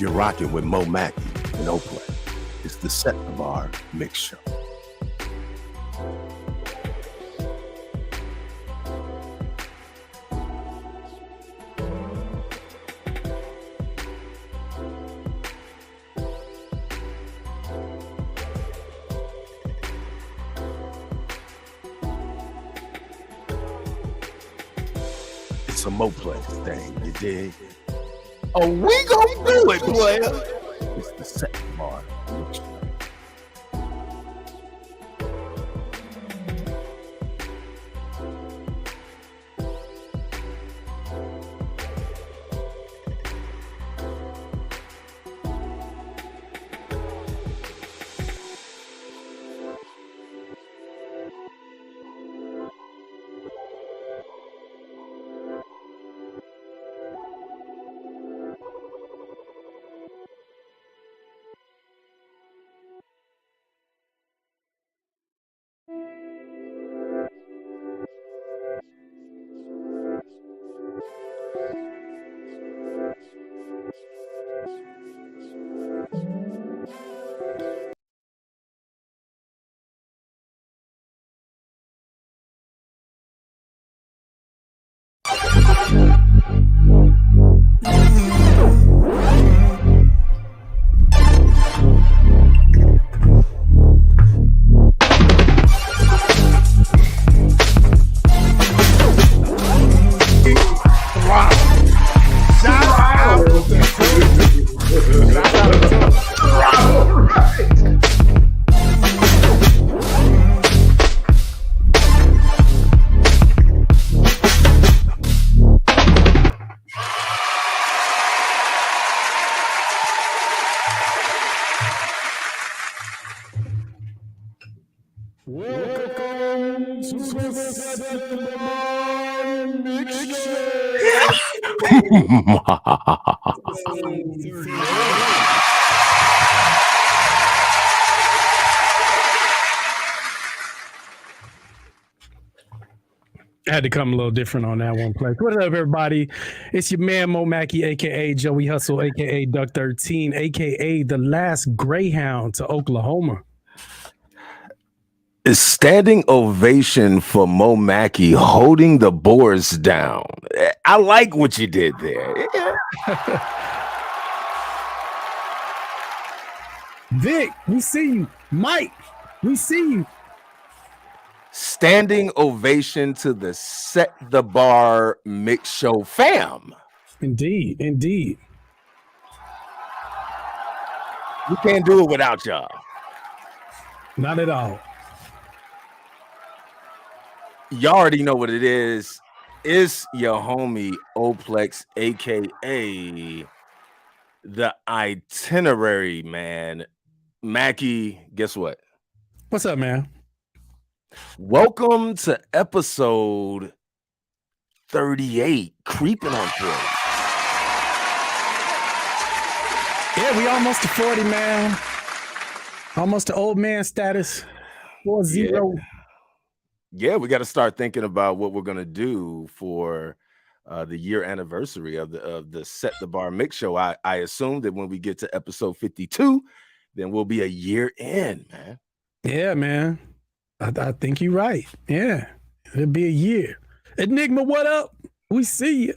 You're rocking with MOMAKKI and Oakland. It's the set of Bar Mixshow. It's a Mo-Play thing, you dig? Oh, we gonna do it, player. It's the set Bar Mixshow. Welcome to the set of Bar Mixshow. I had to come a little different on that one, Plex. What up, everybody? It's your man Mo Mackey, aka Joey Hustle, aka Duck 13, aka the last Greyhound to Oklahoma. A standing ovation for Mo Mackey holding the boards down. I like what you did there. Vic, we see you. Mike, we see you. Standing ovation to the Set the Bar Mixshow fam. Indeed, indeed. We can't do it without y'all. Not at all. Y'all already know what it is. It's your homie Oplex, aka the itinerary man. Mackie, guess what? What's up, man? Welcome to episode 38, creeping on 40. Yeah, we almost to 40, man. Almost to old man status. 4-0. Yeah, we got to start thinking about what we're gonna do for the year anniversary of the Set the Bar Mix Show. I assume that when we get to episode 52, then we'll be a year in, man. Yeah, man. I think you're right. Yeah, it'll be a year. Enigma, what up? We see you.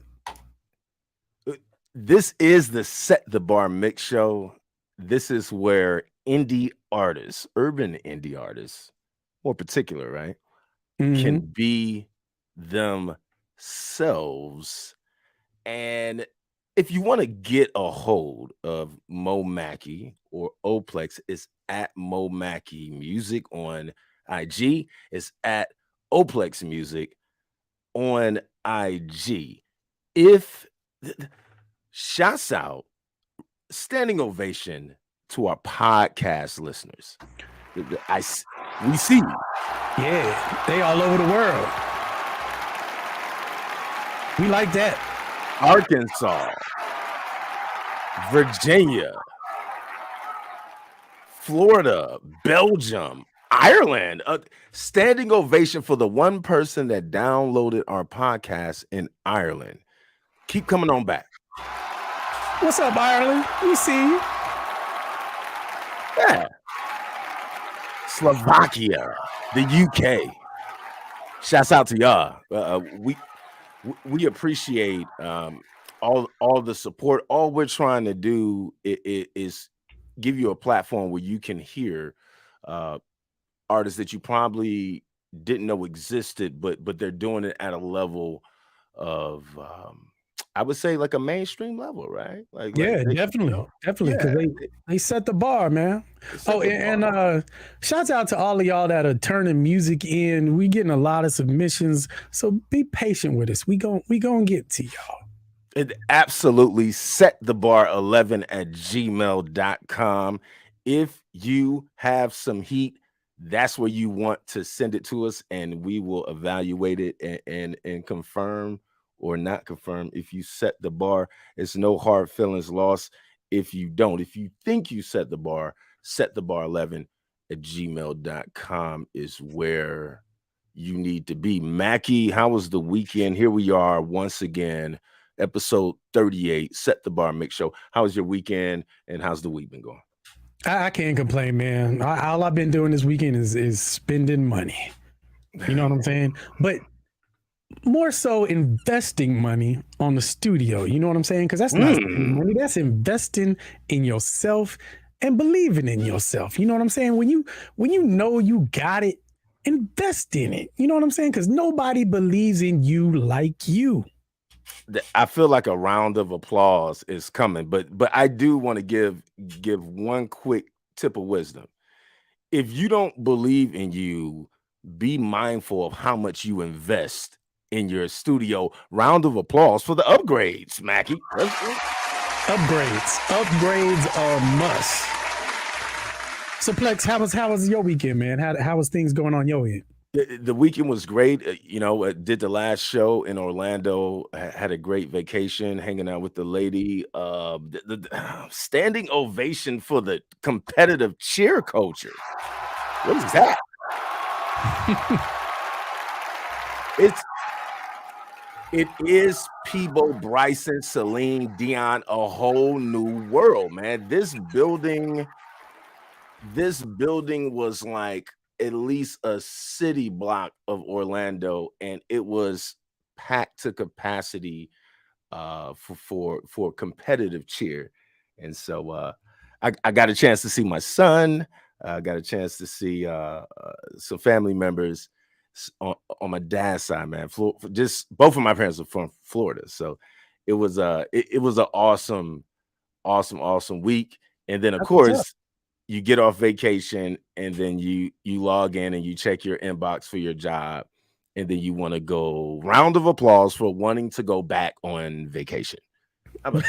This is the Set the Bar Mix Show. This is where indie artists, urban indie artists, more particular, right, can be themselves. And if you want to get a hold of Mo Mackey or Oplex, it's at MOMAKKIMUSIC on IG. It's at Oplex Music on IG. Shouts out, standing ovation to our podcast listeners. We see you. Yeah, they all over the world. We like that. Arkansas, Virginia, Florida, Belgium, Ireland. Standing ovation for the one person that downloaded our podcast in Ireland. Keep coming on back. What's up, Ireland? We see you. Yeah. Slovakia, the UK. Shouts out to y'all. We appreciate all the support. All we're trying to do is give you a platform where you can hear artists that you probably didn't know existed, but they're doing it at a level of I would say like a mainstream level, right? Definitely. Because they set the bar, man. Shouts out to all of y'all that are turning music in. We getting a lot of submissions, so be patient with us. We gonna get to y'all. It absolutely set the bar 11 at gmail.com. If you have some heat, that's where you want to send it to us, and we will evaluate it and confirm or not confirm if you set the bar. It's no hard feelings lost if you don't. If you think you set the bar 11 at gmail.com is where you need to be. Mackie, how was the weekend? Here we are once again, episode 38, Set the Bar Mix Show. How was your weekend and how's the week been going? I can't complain, man. All I've been doing this weekend is spending money. You know what I'm saying? But more so investing money on the studio. You know what I'm saying? Because that's not spending money. That's investing in yourself and believing in yourself. You know what I'm saying? When you know you got it, invest in it. You know what I'm saying? Because nobody believes in you like you. I feel like a round of applause is coming, but I do want to give one quick tip of wisdom. If you don't believe in you, be mindful of how much you invest in your studio. Round of applause for the upgrades, Mackie. Upgrades are a must. So Plex, how was your weekend, man? How was things going on your end? The weekend was great. Did the last show in Orlando, had a great vacation, hanging out with the lady. The standing ovation for the competitive cheer culture. What is that? It is Peebo, Bryson, Celine, Dion, a whole new world, man. This building was like at least a city block of Orlando, and it was packed to capacity for competitive cheer. And so I got a chance to see my son. I got a chance to see some family members on my dad's side, man. Just both of my parents are from Florida, so it was an awesome week. And then of That's what's up. course you get off vacation, and then you log in and you check your inbox for your job, and then you want to go round of applause for wanting to go back on vacation. How about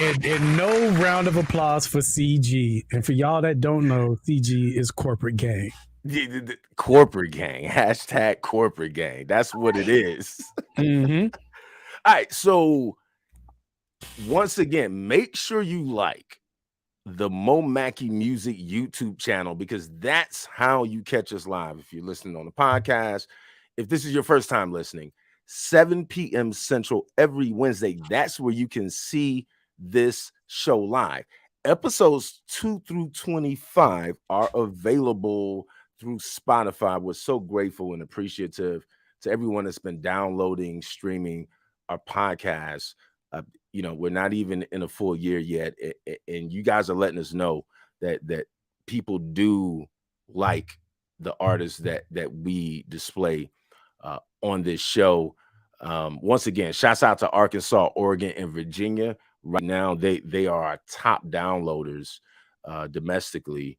And no round of applause for CG. And for y'all that don't know, CG is corporate gang. corporate gang, hashtag corporate gang. That's what it is. Mm-hmm. All right, so once again, make sure you like the MOMAKKIMUSIC YouTube channel, because that's how you catch us live. If you're listening on the podcast, if this is your first time listening, 7 p.m. Central every Wednesday, that's where you can see this show live. Episodes 2 through 25 are available through Spotify. We're so grateful and appreciative to everyone that's been downloading, streaming our podcast. We're not even in a full year yet, and you guys are letting us know that people do like the artists that we display on this show. Once again, shouts out to Arkansas, Oregon, and Virginia. Right now, they are our top downloaders domestically,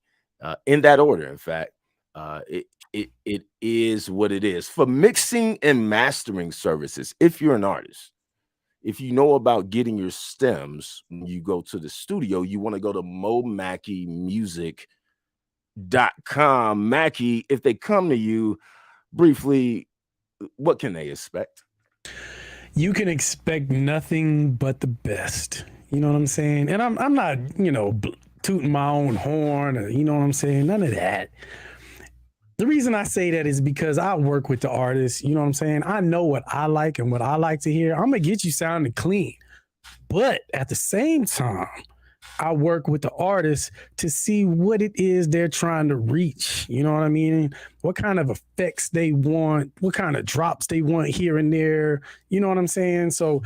in that order. In fact, it is what it is. For mixing and mastering services, if you're an artist, if you know about getting your stems when you go to the studio, you want to go to MOMAKKIMUSIC.com. Mackie, if they come to you, briefly, what can they expect? You can expect nothing but the best. You know what I'm saying? And I'm not, tooting my own horn, or, you know what I'm saying? None of that. The reason I say that is because I work with the artists. You know what I'm saying? I know what I like and what I like to hear. I'm going to get you sounding clean. But at the same time, I work with the artists to see what it is they're trying to reach. You know what I mean? What kind of effects they want, what kind of drops they want here and there. You know what I'm saying? So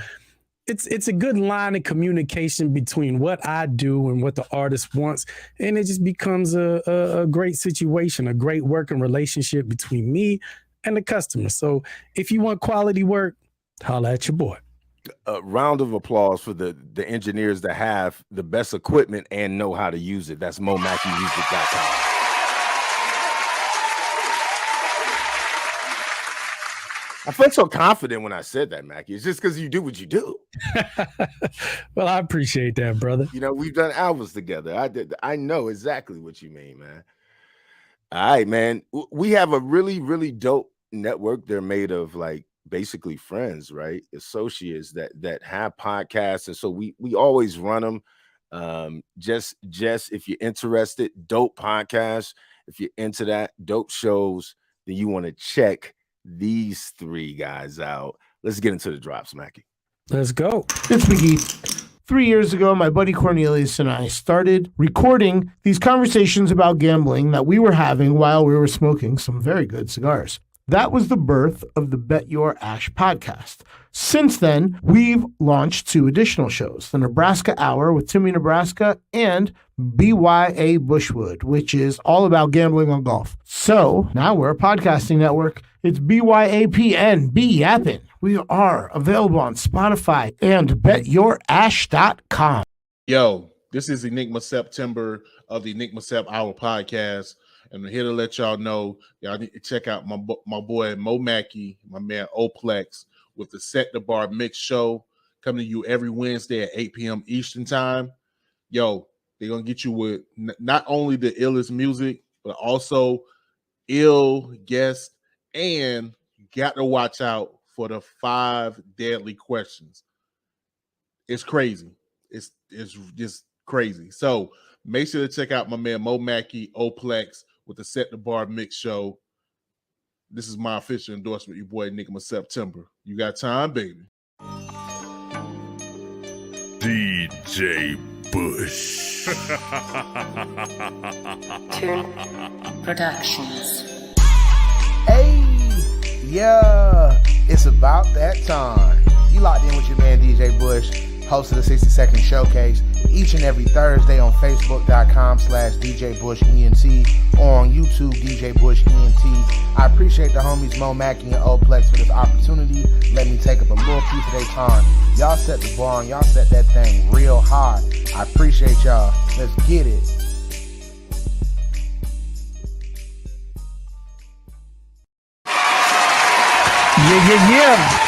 it's a good line of communication between what I do and what the artist wants. And it just becomes a great situation, a great working relationship between me and the customer. So if you want quality work, holla at your boy. A round of applause for the engineers that have the best equipment and know how to use it. That's MOMAKKIMUSIC.com. I felt so confident when I said that, Mackie. It's just because you do what you do. Well, I appreciate that, brother. We've done albums together. I know exactly what you mean, man. All right, man. We have a really, really dope network. They're made of basically friends, right? Associates that have podcasts. And so we always run them. Just if you're interested, dope podcasts. If you're into that, dope shows, then you want to check these 3 guys out. Let's get into the drops, Mackie. Let's go. It's McGee. 3 years ago, my buddy Cornelius and I started recording these conversations about gambling that we were having while we were smoking some very good cigars. That was the birth of the Bet Your Ash podcast. Since then, we've launched 2 additional shows, the Nebraska Hour with Timmy Nebraska and BYA Bushwood, which is all about gambling on golf. So now we're a podcasting network. It's BYAPN, be yappin'. We are available on Spotify and betyourash.com. Yo, this is Enigma September of the Enigma Sep Hour podcast. And I'm here to let y'all know, y'all need to check out my boy Mo Mackey, my man Oplex, with the Set the Bar Mixshow, coming to you every Wednesday at 8 p.m. Eastern Time. Yo, they're going to get you with not only the illest music, but also ill guests, and you got to watch out for the 5 deadly questions. It's crazy. It's just crazy. So make sure to check out my man Mo Mackey, Oplex, with the Set the Bar Mix Show. This is my official endorsement, your boy Nick September. You got time, baby. DJ Bush. Productions. Hey, yeah, it's about that time. You locked in with your man DJ Bush, host of the 60-Second Showcase, each and every Thursday on Facebook.com/DJ Bush ENT or on YouTube DJ Bush ENT. I appreciate the homies MOMAKKI and Oplex for this opportunity. Let me take up a little piece of their time. Y'all set the bar and y'all set that thing real high. I appreciate y'all. Let's get it. Yeah.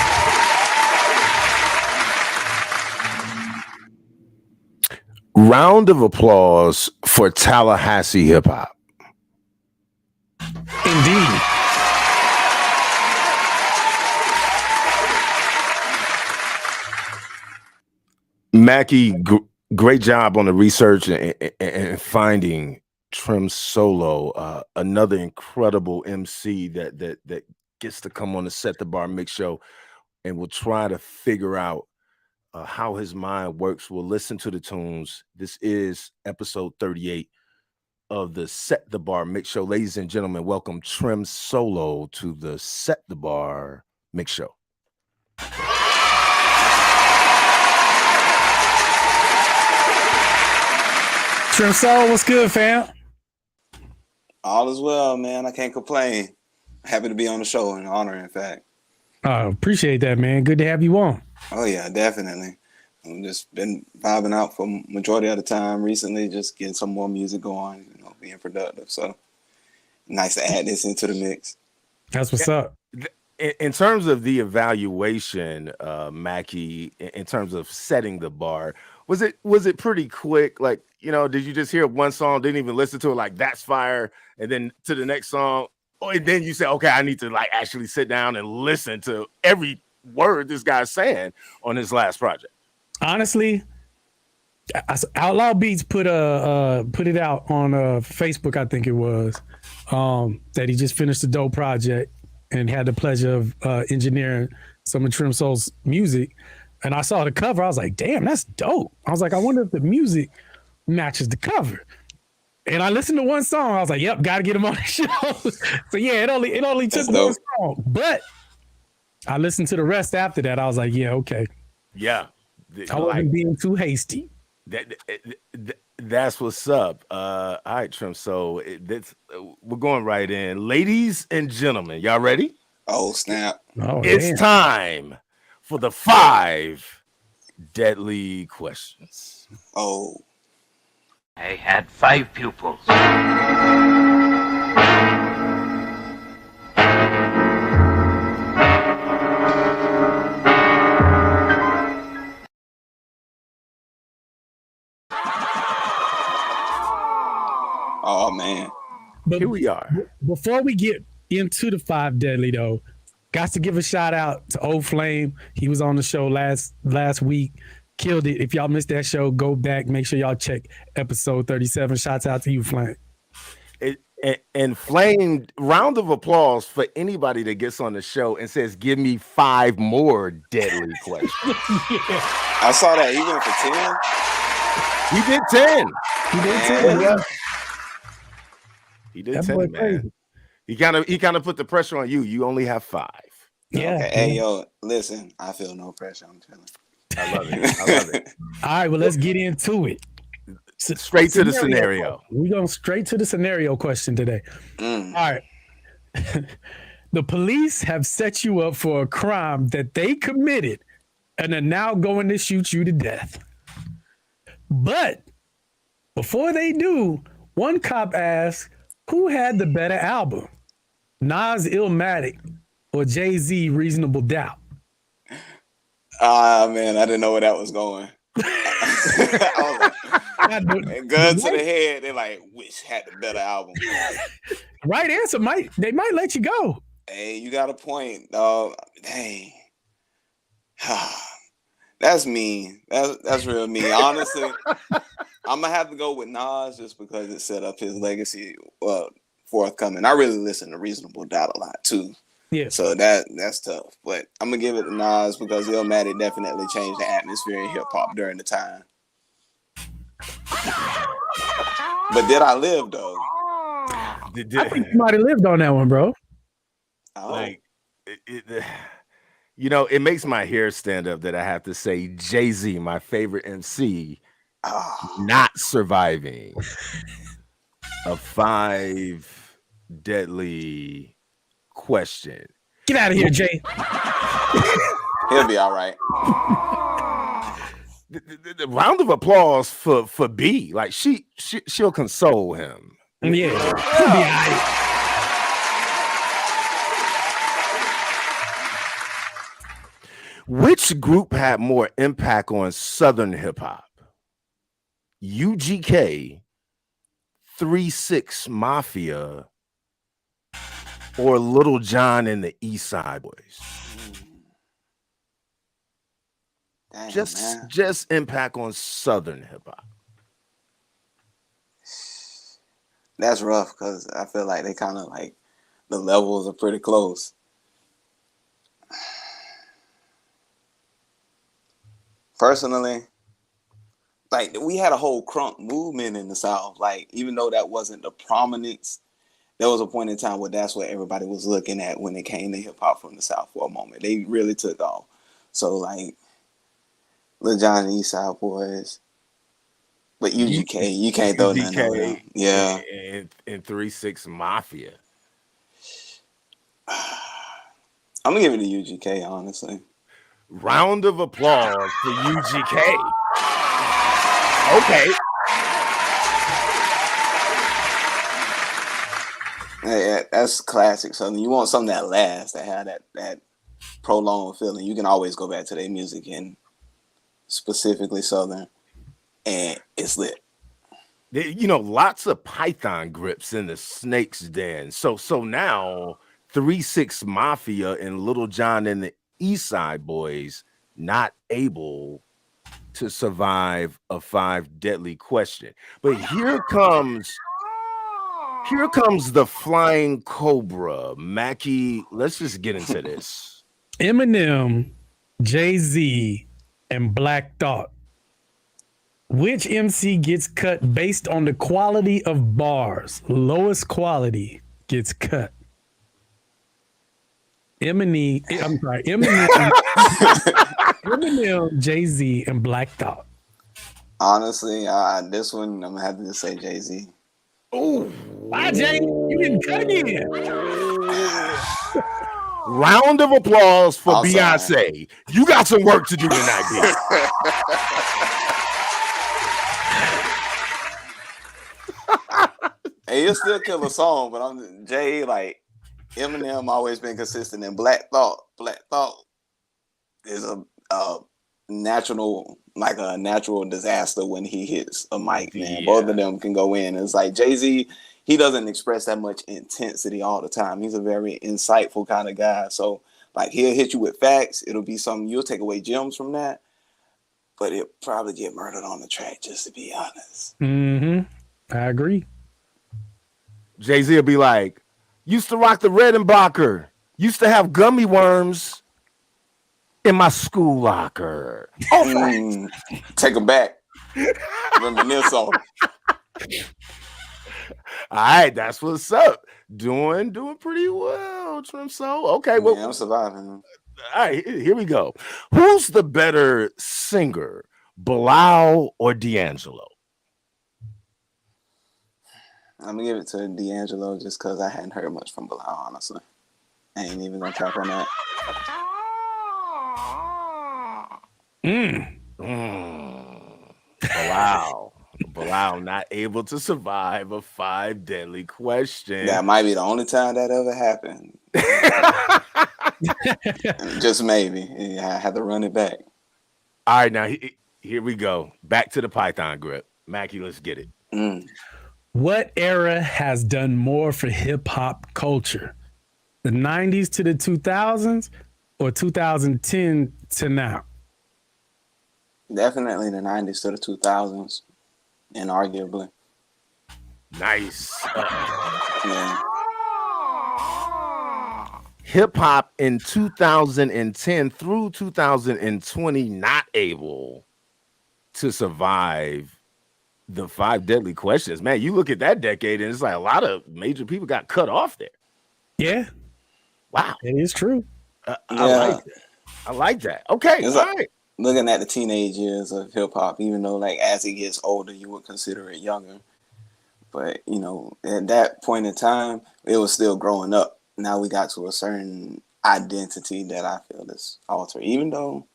Round of applause for Tallahassee hip hop. Indeed. Mackie, great job on the research and finding Trem Solo, another incredible MC that gets to come on the Set the Bar Mix Show, and we'll try to figure out how his mind works. We'll listen to the tunes. This is episode 38 of the Set the Bar Mix Show. Ladies and gentlemen, welcome Trem Solo to the Set the Bar Mix Show. Trem Sol, what's good, fam? All is well, man. I can't complain. Happy to be on the show, an honor, in fact. Appreciate that, man. Good to have you on. Oh, yeah, definitely. I've just been vibing out for majority of the time recently, just getting some more music going, being productive. So nice to add this into the mix. That's what's up. In terms of the evaluation, Mackie, in terms of setting the bar, was it pretty quick? Like, did you just hear one song, didn't even listen to it, like that's fire, and then to the next song, and then you say, okay, I need to like actually sit down and listen to every word this guy's saying on his last project? Honestly, Outlaw Beats put it out on Facebook, I think it was, that he just finished a dope project and had the pleasure of engineering some of Trem Sol's music. And I saw the cover. I was like, damn, that's dope. I was like, I wonder if the music matches the cover. And I listened to one song. I was like, yep, got to get him on the show. So yeah, it only took one song. But I listened to the rest after that. I was like, yeah, okay. Yeah. I wasn't being too hasty. That's what's up. All right, Trem. So we're going right in. Ladies and gentlemen, y'all ready? Oh, snap. Oh, it's time for the 5 deadly questions. Oh. I had 5 pupils. Oh, man. But here we are. Before we get into the 5 deadly, though, got to give a shout out to Old Flame. He was on the show last week. Killed it. If y'all missed that show, go back. Make sure y'all check episode 37. Shouts out to you, Flame. And Flame, round of applause for anybody that gets on the show and says, give me 5 more deadly questions. I saw that. He went for 10. He did 10. He did 10. Yeah. He did 10, man. He kind of put the pressure on you. You only have 5. Yeah. Okay. Hey, yo, listen, I feel no pressure. I'm telling you. I love it. All right, well, let's get into it. Straight to the scenario. We're going straight to the scenario question today. All right. The police have set you up for a crime that they committed and are now going to shoot you to death. But before they do, one cop asks, who had the better album? Nas Illmatic or Jay-Z Reasonable Doubt? Man, I didn't know where that was going. I was like, gun to the head. They're like, which had the better album? Right answer might let you go. Hey, you got a point, dog. Dang. That's mean. That's real mean. Honestly, I'm gonna have to go with Nas just because it set up his legacy forthcoming. I really listen to Reasonable Doubt a lot too. Yeah. So that's tough. But I'm gonna give it to Nas because Illmatic definitely changed the atmosphere in hip hop during the time. But did I live though? I think you might have lived on that one, bro. Oh. Like, you know, it makes my hair stand up that I have to say Jay-Z, my favorite MC, not surviving a 5 deadly question. Get out of here, Jay. He'll be all right. The round of applause for B. Like she'll console him. Yeah, he'll be all right. Which group had more impact on Southern hip hop? UGK, 3-6 Mafia, or Little John and the East Side Boys? Dang, Just impact on Southern hip hop. That's rough because I feel like they kind of like the levels are pretty close. Personally, like we had a whole crunk movement in the South. Like even though that wasn't the prominence, there was a point in time where that's what everybody was looking at when it came to hip hop from the South for a moment. They really took off. So like Lil Jon and East Side Boys. But UGK, you can't throw nothing over them. Yeah. And 3-6 Mafia. I'm gonna give it to UGK, honestly. Round of applause for UGK. Okay. Yeah, that's classic. So you want something that lasts, that had that prolonged feeling. You can always go back to their music and specifically Southern, and it's lit. You know, lots of Python grips in the Snake's Den. So now 3-6 Mafia and Little John and the East Side Boys not able to survive a 5 deadly question. But here comes the flying cobra. Mackie, let's just get into this. Eminem, Jay-Z, and Black Thought. Which MC gets cut based on the quality of bars? Lowest quality gets cut. Eminem, Jay-Z, and Black Thought. Honestly, this one I'm gonna have to just say Jay-Z. Oh, why, Jay? You didn't cut again. Round of applause for I'm Beyonce. sorry. You got some work to do tonight, B. Hey, he'll still kill a song, but I'm Jay. Like Eminem, always been consistent. And Black Thought is a natural disaster when he hits a mic. Man, both of them can go in. It's like Jay-Z. He doesn't express that much intensity all the time. He's a very insightful kind of guy. So, like, he'll hit you with facts. It'll be something you'll take away gems from that, but it'll probably get murdered on the track. Just to be honest. Mm-hmm. I agree. Jay-Z will be like, used to rock the Redenbacher. Used to have gummy worms in my school locker. Take them back. Reminisce on them. All right, that's what's up. Doing pretty well, Trem Sol. Okay, well, I'm surviving. All right, here we go. Who's the better singer, Bilal or D'Angelo? I'm gonna give it to D'Angelo just because I hadn't heard much from Bilal, honestly. I ain't even gonna cap on that. Bilal not able to survive a 5 deadly question. That might be the only time that ever happened. Just maybe. Yeah, I had to run it back. All right, now here we go. Back to the Python grip. Mackie, let's get it. What era has done more for hip hop culture? The 90s to the 2000s or 2010 to now? Definitely the 90s to the 2000s, inarguably. Nice. Yeah. Hip hop in 2010 through 2020 not able to survive the 5 deadly questions. Man, you look at that decade and it's like a lot of major people got cut off there. Yeah, Wow. it is true. I Yeah. like that. I like that. Okay. It's All like right. looking at the teenage years of hip hop, even though like as it gets older, you would consider it younger. But you know, at that point in time, it was still growing up. Now we got to a certain identity that I feel is altered. Even though,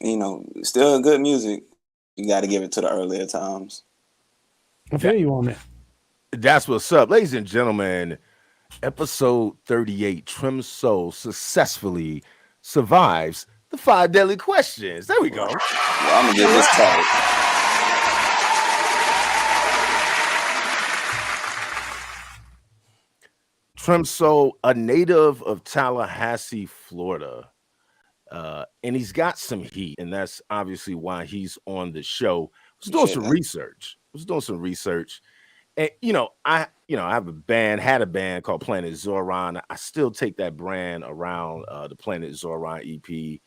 you know, still good music, you got to give it to the earlier times. I feel you on that. That's what's up. Ladies and gentlemen, episode 38, Trem Sol successfully survives the 5 deadly questions. There we go. Well, I'm gonna get this started. Trem Sol, a native of Tallahassee, Florida. And he's got some heat, and that's obviously why he's on the show. I was doing some research. And I have had a band called Planet Zoran. I still take that brand around the Planet Zoran EP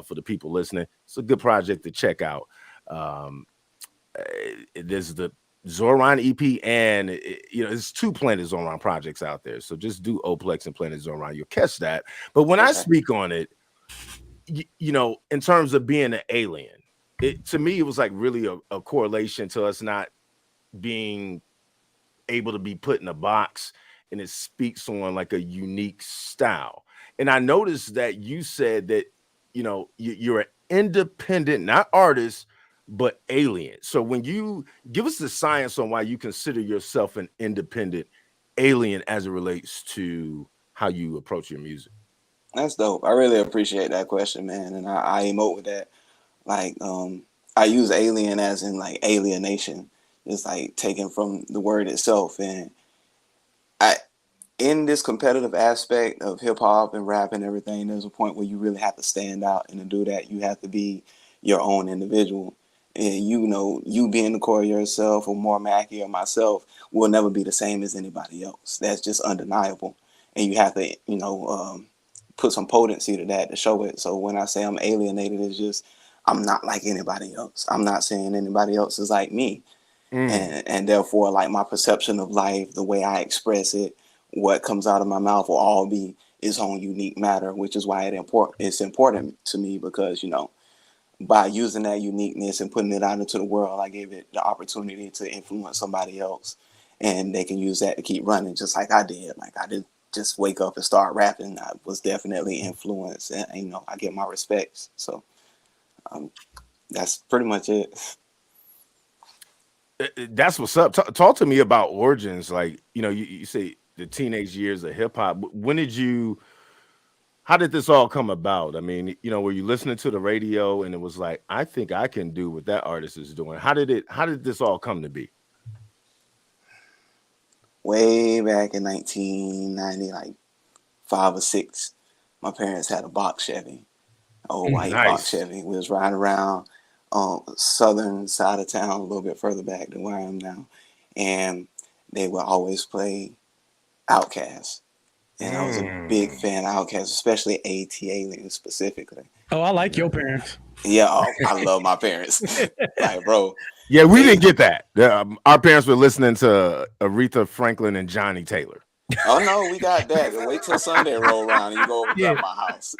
for the people listening. It's a good project to check out. There's the Zoran EP, and there's 2 Planet Zoran projects out there. So just do Oplex and Planet Zoran. You'll catch that. But when I speak on it, in terms of being an alien, to me, it was like really a correlation to us not being able to be put in a box, and it speaks on like a unique style. And I noticed that you said that, you're an independent, not artist, but alien. So when you give us the science on why you consider yourself an independent alien as it relates to how you approach your music. That's dope. I really appreciate that question, man. And I emote with that. Like, I use alien as in like alienation. It's like taken from the word itself. And in this competitive aspect of hip hop and rap and everything, there's a point where you really have to stand out. And to do that, you have to be your own individual. And you being the core of yourself, or MOMAKKI or myself, will never be the same as anybody else. That's just undeniable. And you have to, put some potency to that to show it. So when I say I'm alienated, it's just I'm not like anybody else. I'm not saying anybody else is like me. And therefore, like, my perception of life, the way I express it, what comes out of my mouth will all be its own unique matter, which is why it's important to me, because by using that uniqueness and putting it out into the world, I gave it the opportunity to influence somebody else, and they can use that to keep running, just like I did. Like, I didn't just wake up and start rapping. I was definitely influenced, and I get my respects. So that's pretty much it. That's what's up. Talk to me about origins. Like, you say the teenage years of hip hop. How did this all come about? I mean, were you listening to the radio and it was like, I think I can do what that artist is doing? How did this all come to be? Way back in 1990, like 5 or 6, my parents had a box Chevy, old white box Chevy. We was riding around southern side of town, a little bit further back than where I am now, and they would always play Outkast, and I was a big fan of Outkast, especially AT Alien specifically. Oh, I like your parents. Yeah, I love my parents. Like, bro. Yeah, we didn't get that. Our parents were listening to Aretha Franklin and Johnny Taylor. Oh no, we got that. Wait till Sunday roll around and you go over to my house.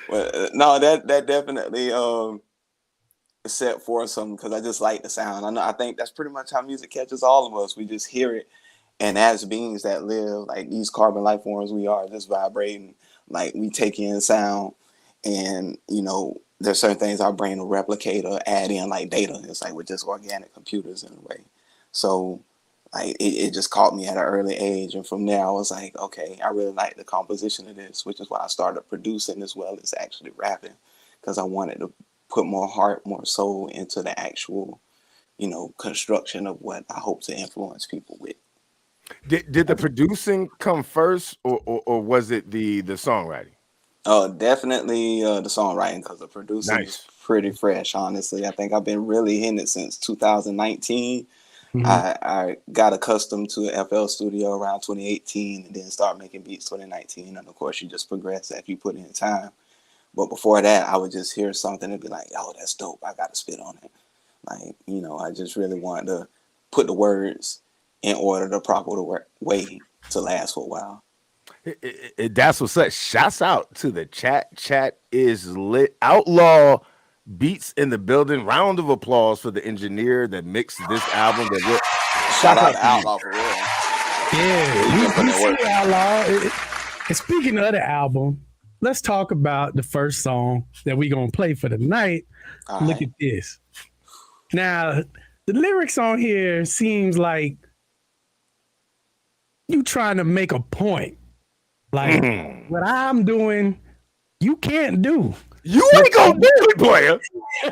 Well, no, that definitely set forth something, because I just like the sound. I think that's pretty much how music catches all of us. We just hear it, and as beings that live, like these carbon life forms, we are just vibrating. Like, we take in sound, and there's certain things our brain will replicate or add in, like data. It's like we're just organic computers in a way. So like it just caught me at an early age, and from there I was like, okay, I really like the composition of this, which is why I started producing as well as actually rapping, because I wanted to put more heart, more soul into the actual, construction of what I hope to influence people with. Did the producing come first, or was it the songwriting? Definitely the songwriting, because the producing is pretty fresh, honestly. I think I've been really hitting it since 2019. Mhm. I got accustomed to an FL Studio around 2018 and then start making beats 2019. And of course, you just progress as you put in time. But before that, I would just hear something and be like, oh, that's dope. I got to spit on it. Like, you know, I just really wanted to put the words in order the proper way to last for a while. That's what's up. Shouts out to the chat. Chat is lit. Outlaw Beats in the building. Round of applause for the engineer that mixed this album. Shout out to Outlaw for real. Yeah, we see Outlaw. And speaking of the album, let's talk about the first song that we're going to play for the night. All Look right. at this. Now, the lyrics on here seems like you trying to make a point. Like, what I'm doing, you can't do. You ain't gonna do it, player.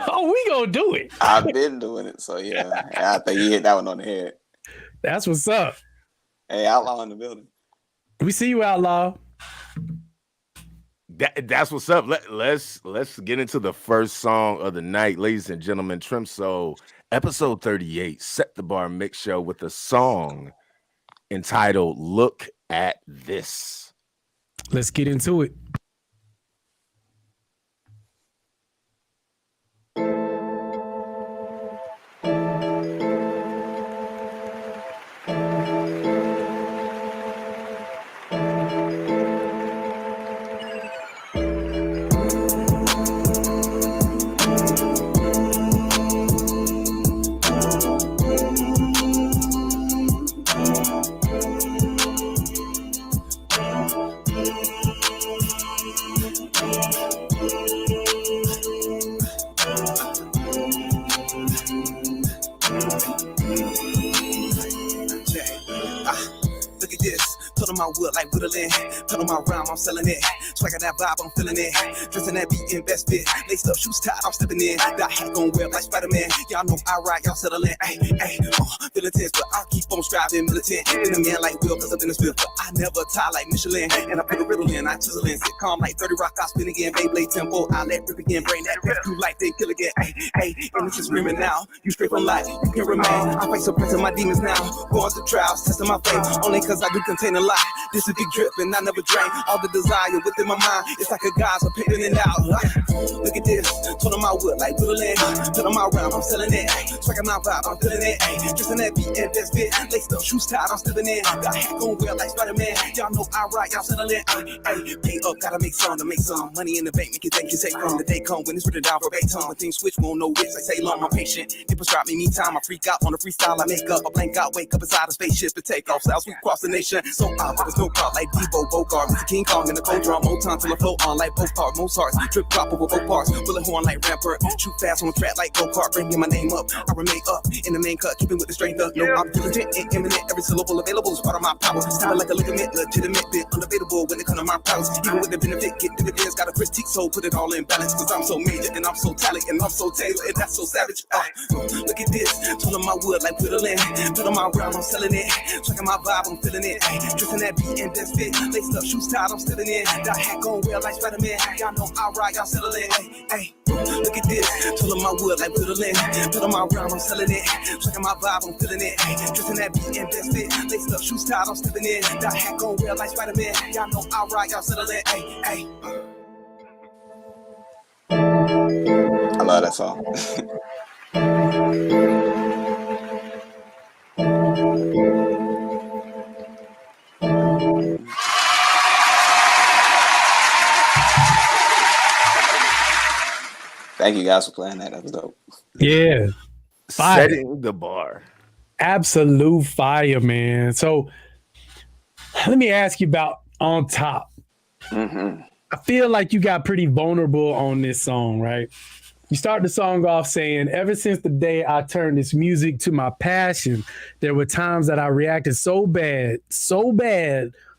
Oh, we gonna do it. I've been doing it, so yeah. I think you hit that one on the head. That's what's up. Hey, Outlaw in the building. We see you, Outlaw. That's what's up. Let's get into the first song of the night, ladies and gentlemen. Trem Sol, episode 38, Set the Bar Mixshow with a song entitled "Look at This." Let's get into it. Look at this, put on my wood like whittling, put on my rhyme, I'm selling it. Swagger that vibe, I'm feeling it. Dressing that beat in best fit, laced up, shoes tied, I'm stepping in. Got hat on web like Spider-Man. Y'all know I ride, y'all settling. Ay, feeling tense, but I keep on striving, militant. Been a man like Will, cause I've been a spill, but I never tie like Michelin. And I put a riddle in, I chisel in, sit calm like 30 Rock, I spin again, Beyblade tempo, I let rip again, bring that rescue like they kill again. And this is screaming now, you straight from life, you can remain. I fight suppressing my demons now, going through trials, testing my faith, only cause I do contain a lie. This is big drip and I never drain all the desire within my mind. It's like a geyser so painting it out. Look at this, told on my wood like whittling, put on my round, I'm selling it. Striking my vibe, I'm feeling it. Dressing that beat and best fit, laced up, shoes tied, I'm stepping in. Got hat on web like Spider-Man. Y'all know I ride, y'all settling. Pay up, gotta make some to make some money in the bank, make you think you take from the day come when it's written down verbatim. When things switch, won't know which. I say long, I'm patient. They prescribe me time, I freak out on the freestyle. I make up, I blank out, wake up inside a spaceship to take off. Styles we cross the nation, so there's no part like Debo, Bogart, Mr. King Kong in the cold drum, Motown till I float on like both parts, Mozart's trip drop over both parts, bullet horn like Rampart, shoot fast on the track like go-kart, bringing my name up, I remain up in the main cut, keeping with the strength up, no, I'm diligent and imminent, every syllable available is part of my power, stepping like a ligament, legitimate bit, undebatable when it comes to my prowess, even with the benefit, get dividends, got a critique, so put it all in balance, cause I'm so major and I'm so talented and I'm so tailored and that's so savage, look at this, told on my wood like whittling, put on my round, I'm selling it, checking my vibe, I'm feeling it, dressing that beat and best fit, laced up, shoes tied, I'm stepping in, got hat on well like Spider-Man, y'all know I ride, y'all settling, look at this, told on my wood like whittling, put on my round, I'm selling it, checking my vibe, I'm feeling it, dressing that beat and best fit, laced up, shoes tied, I'm stepping in, got hat on well like Spider-Man, y'all know I ride, y'all settling, I love that song. Thank you guys for playing that. That was dope. Yeah. Fire. Setting the bar. Absolute fire, man. So let me ask you about On Top. Mm-hmm. I feel like you got pretty vulnerable on this song, right? You start the song off saying, ever since the day I turned this music to my passion, there were times that I reacted so bad,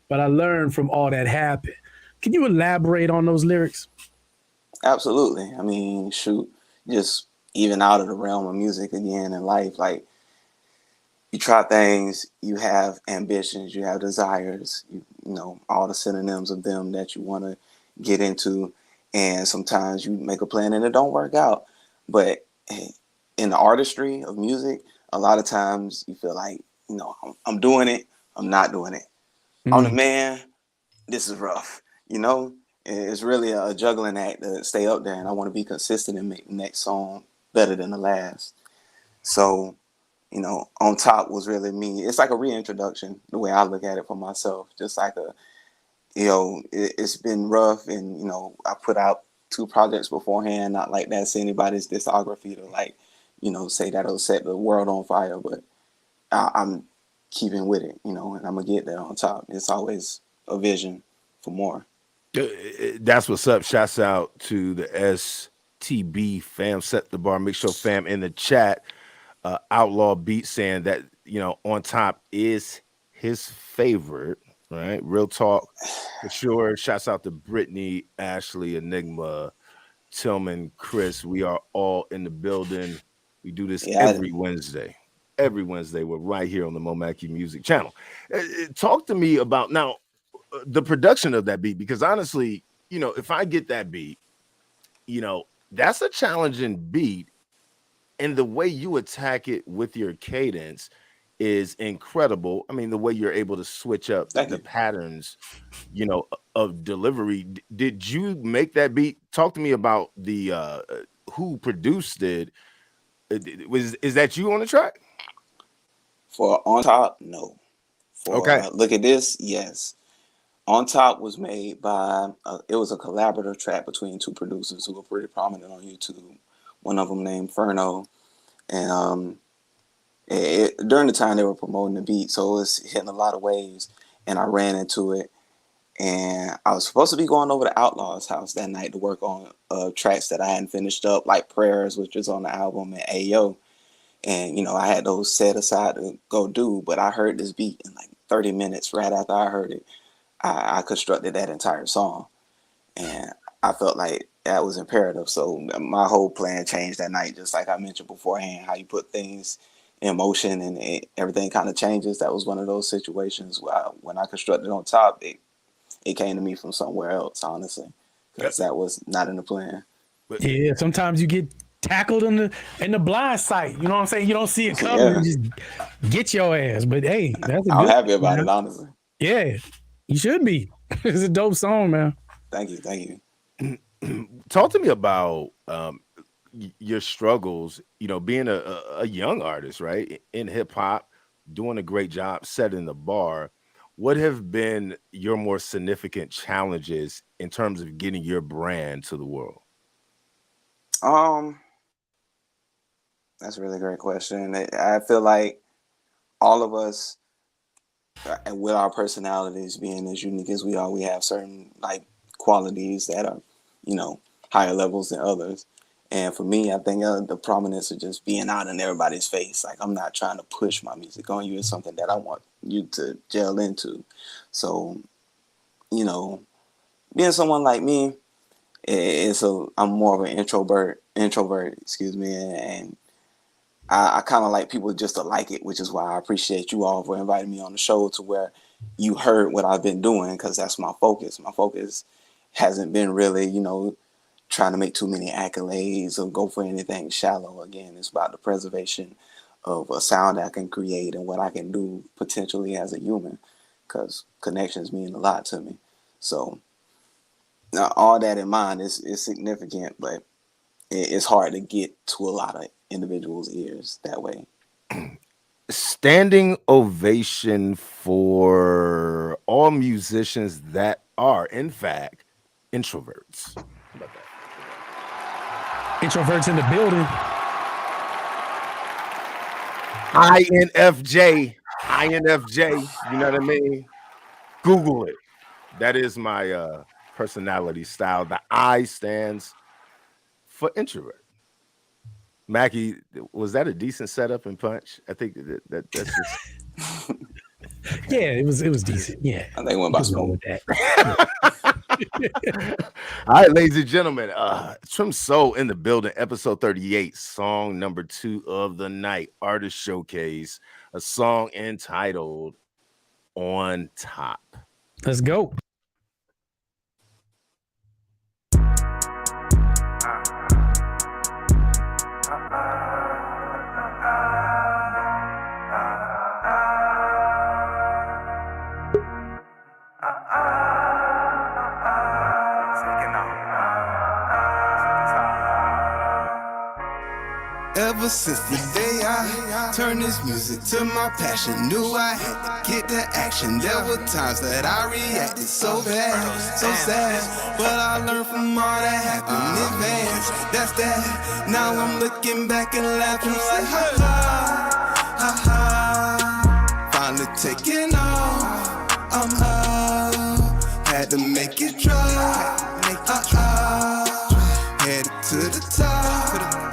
but I learned from all that happened. Can you elaborate on those lyrics? Absolutely. I mean, shoot, just even out of the realm of music again in life, like you try things, you have ambitions, you have desires, you know, all the synonyms of them that you want to get into. And sometimes you make a plan and it don't work out. But in the artistry of music, a lot of times you feel like, I'm doing it, I'm not doing it. I'm the man, this is rough. It's really a juggling act to stay up there, and I want to be consistent and make the next song better than the last. So, On Top was really me. It's like a reintroduction, the way I look at it for myself. Just like it's been rough, and I put out 2 projects beforehand. Not like that's anybody's discography to say that'll set the world on fire, but I'm keeping with it, and I'm gonna get there on top. It's always a vision for more. That's what's up. Shouts out to the STB fam, Set the Bar Mixshow fam in the chat. Outlaw Beat saying that On Top is his favorite. Right, real talk for sure. Shouts out to Brittany, Ashley, Enigma, Tillman, Chris. We are all in the building. We do this every Wednesday. Every Wednesday, we're right here on the Momaki Music channel. Talk to me about now the production of that beat, because honestly, if I get that beat, that's a challenging beat, and the way you attack it with your cadence is incredible. I mean, the way you're able to switch up the patterns, of delivery. Did you make that beat? Talk to me about the who produced it. Is that you on the track? For On Top, no. For Look at This, yes. On Top was made by, it was a collaborative track between 2 producers who were pretty prominent on YouTube. One of them named Ferno. And during the time they were promoting the beat, so it was hitting a lot of waves. And I ran into it. And I was supposed to be going over to Outlaw's house that night to work on tracks that I hadn't finished up, like Prayers, which was on the album, and Ayo. And, I had those set aside to go do, but I heard this beat in like 30 minutes. Right after I heard it, I constructed that entire song, and I felt like that was imperative. So my whole plan changed that night, just like I mentioned beforehand, how you put things in motion and everything kind of changes. That was one of those situations where when I constructed On Top, it came to me from somewhere else, honestly, because that was not in the plan. Yeah, sometimes you get tackled in the blind sight. You know what I'm saying? You don't see it coming, and just get your ass. But hey, I'm happy about it, honestly. Yeah, you should be. It's a dope song, man. Thank you. Talk to me about your struggles, being a young artist, right, in hip hop, doing a great job setting the bar. What have been your more significant challenges in terms of getting your brand to the world? That's a really great question. I feel like all of us, and with our personalities being as unique as we are, we have certain qualities that are, higher levels than others. And for me, I think the prominence of just being out in everybody's face. Like, I'm not trying to push my music on you. It's something that I want you to gel into. So, being someone like me, I'm more of an introvert, and I kind of like people just to like it, which is why I appreciate you all for inviting me on the show, to where you heard what I've been doing, because that's my focus. My focus hasn't been really, trying to make too many accolades or go for anything shallow. Again, it's about the preservation of a sound I can create and what I can do potentially as a human, because connections mean a lot to me. So now, all that in mind is significant, but it's hard to get to a lot of individuals' ears that way. Standing ovation for all musicians that are, in fact, introverts. How about that? Introverts in the building. INFJ. You know what I mean? Google it. That is my personality style. The I stands for introvert. Mackie, was that a decent setup and punch? I think that's just... Yeah, it was decent. Yeah, I think we went by smooth with that. All right, ladies and gentlemen, Trem Sol in the building, episode 38, song number 2 of the night, artist showcase, a song entitled On Top. Let's go. Ever since the day I turned this music to my passion, knew I had to get the action. There were times that I reacted so bad, so sad, but I learned from all that happened in advance. That's that. Now I'm looking back and laughing like ha ha, ha ha. Finally taking off, I'm up. Had to make it drop, headed to the top.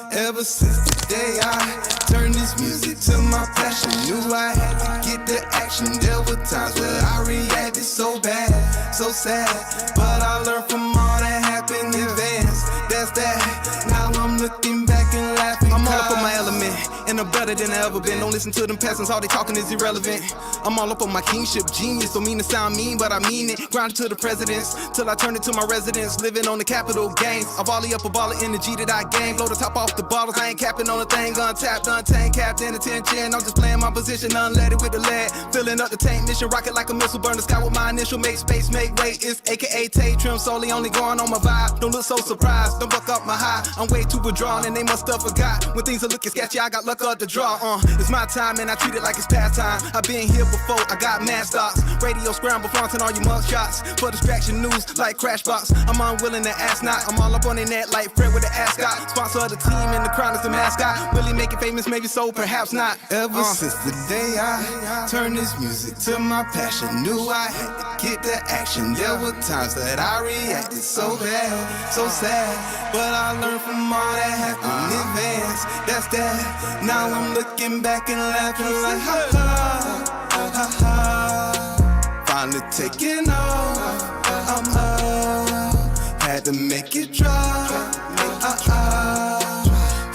Ever since the day I turned this music to my passion, knew I had to get the action. There were times where I reacted so bad, so sad, but I learned from all that happened in advance. That's that. Now I'm looking back and laughing. I'm all up on my element, and I'm better than I ever been. Don't listen to them peasants, all they talking is irrelevant. I'm all up on my kingship, genius. Don't mean to sound mean, but I mean it. Grounded to the presidents, till I turn it to my residence. Living on the capital gains. I volley up a ball of energy that I gain. Blow the top off the bottles, I ain't capping on a thing. Untapped, untamed, capped in attention. I'm just playing my position, unleaded with the lead. Filling up the tank, mission rocket like a missile. Burn the sky with my initial, make space, make way. It's AKA Trem Sol, only going on my vibe. Don't look so surprised, don't buck up my high. I'm way too withdrawn and they must have forgot. When things are looking sketchy, I got luck up to draw. It's my time and I treat it like it's past time. I've been here before, I got mad stocks. Radio scramble, flaunting all your mug shots. For distraction news like Crashbox. I'm unwilling to ask not. I'm all up on the net like Fred with the ascot. Sponsor of the team and the crown is the mascot. Will he make it famous? Maybe so, perhaps not. Ever since the day I turned this music to my passion, knew I had to get the action. There were times that I reacted so bad, so sad, but I learned from all that happened in advance. That's that. Now I'm looking back and laughing like ha ha, ha ha. Finally taking off, I'm up. Had to make it drop,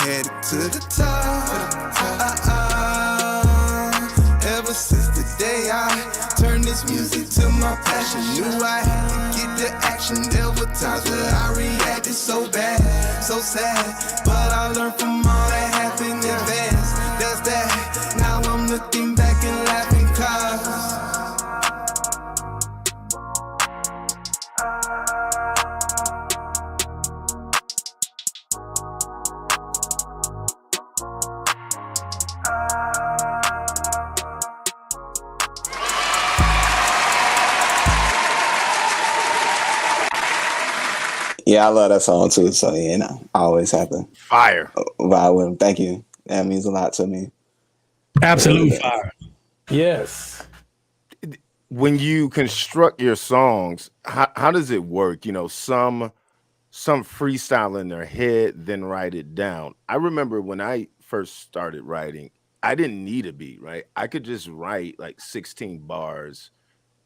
headed to the top. Ever since the day I turned this music to my passion, knew I had to get the action. There were times where I reacted so bad, so sad, but I learned from all that happened in advance. That's that. Now I'm looking back and laughing cause Yeah, I love that song too. So you know, I always have to Fire. vibe with him. Thank you. That means a lot to me. Absolute fire. Yes. When you construct your songs, how does it work? You know, some freestyle in their head, then write it down. I remember when I first started writing, I didn't need a beat, right? I could just write like 16 bars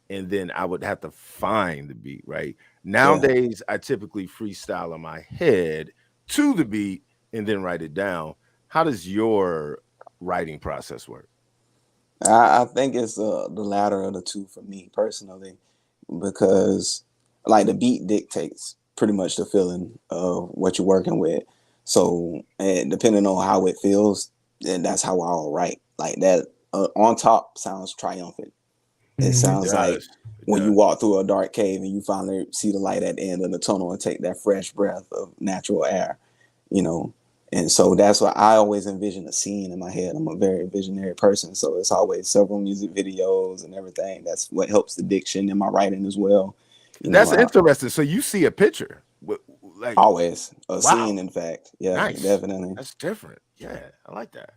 and then I would have to find the beat, right? Nowadays, I typically freestyle in my head to the beat and then write it down. How does your writing process work? I think it's the latter of the two for me personally, because like the beat dictates pretty much the feeling of what you're working with. So, and depending on how it feels, then that's how I'll write. Like that on top sounds triumphant. It sounds like when you walk through a dark cave and you finally see the light at the end of the tunnel and take that fresh breath of natural air, you know. And so that's why I always envision a scene in my head. I'm a very visionary person, so it's always several music videos and everything. That's what helps the diction in my writing as well. That's interesting. So you see a picture, like always a scene. In fact, yeah, nice. Definitely. That's different. Yeah, I like that.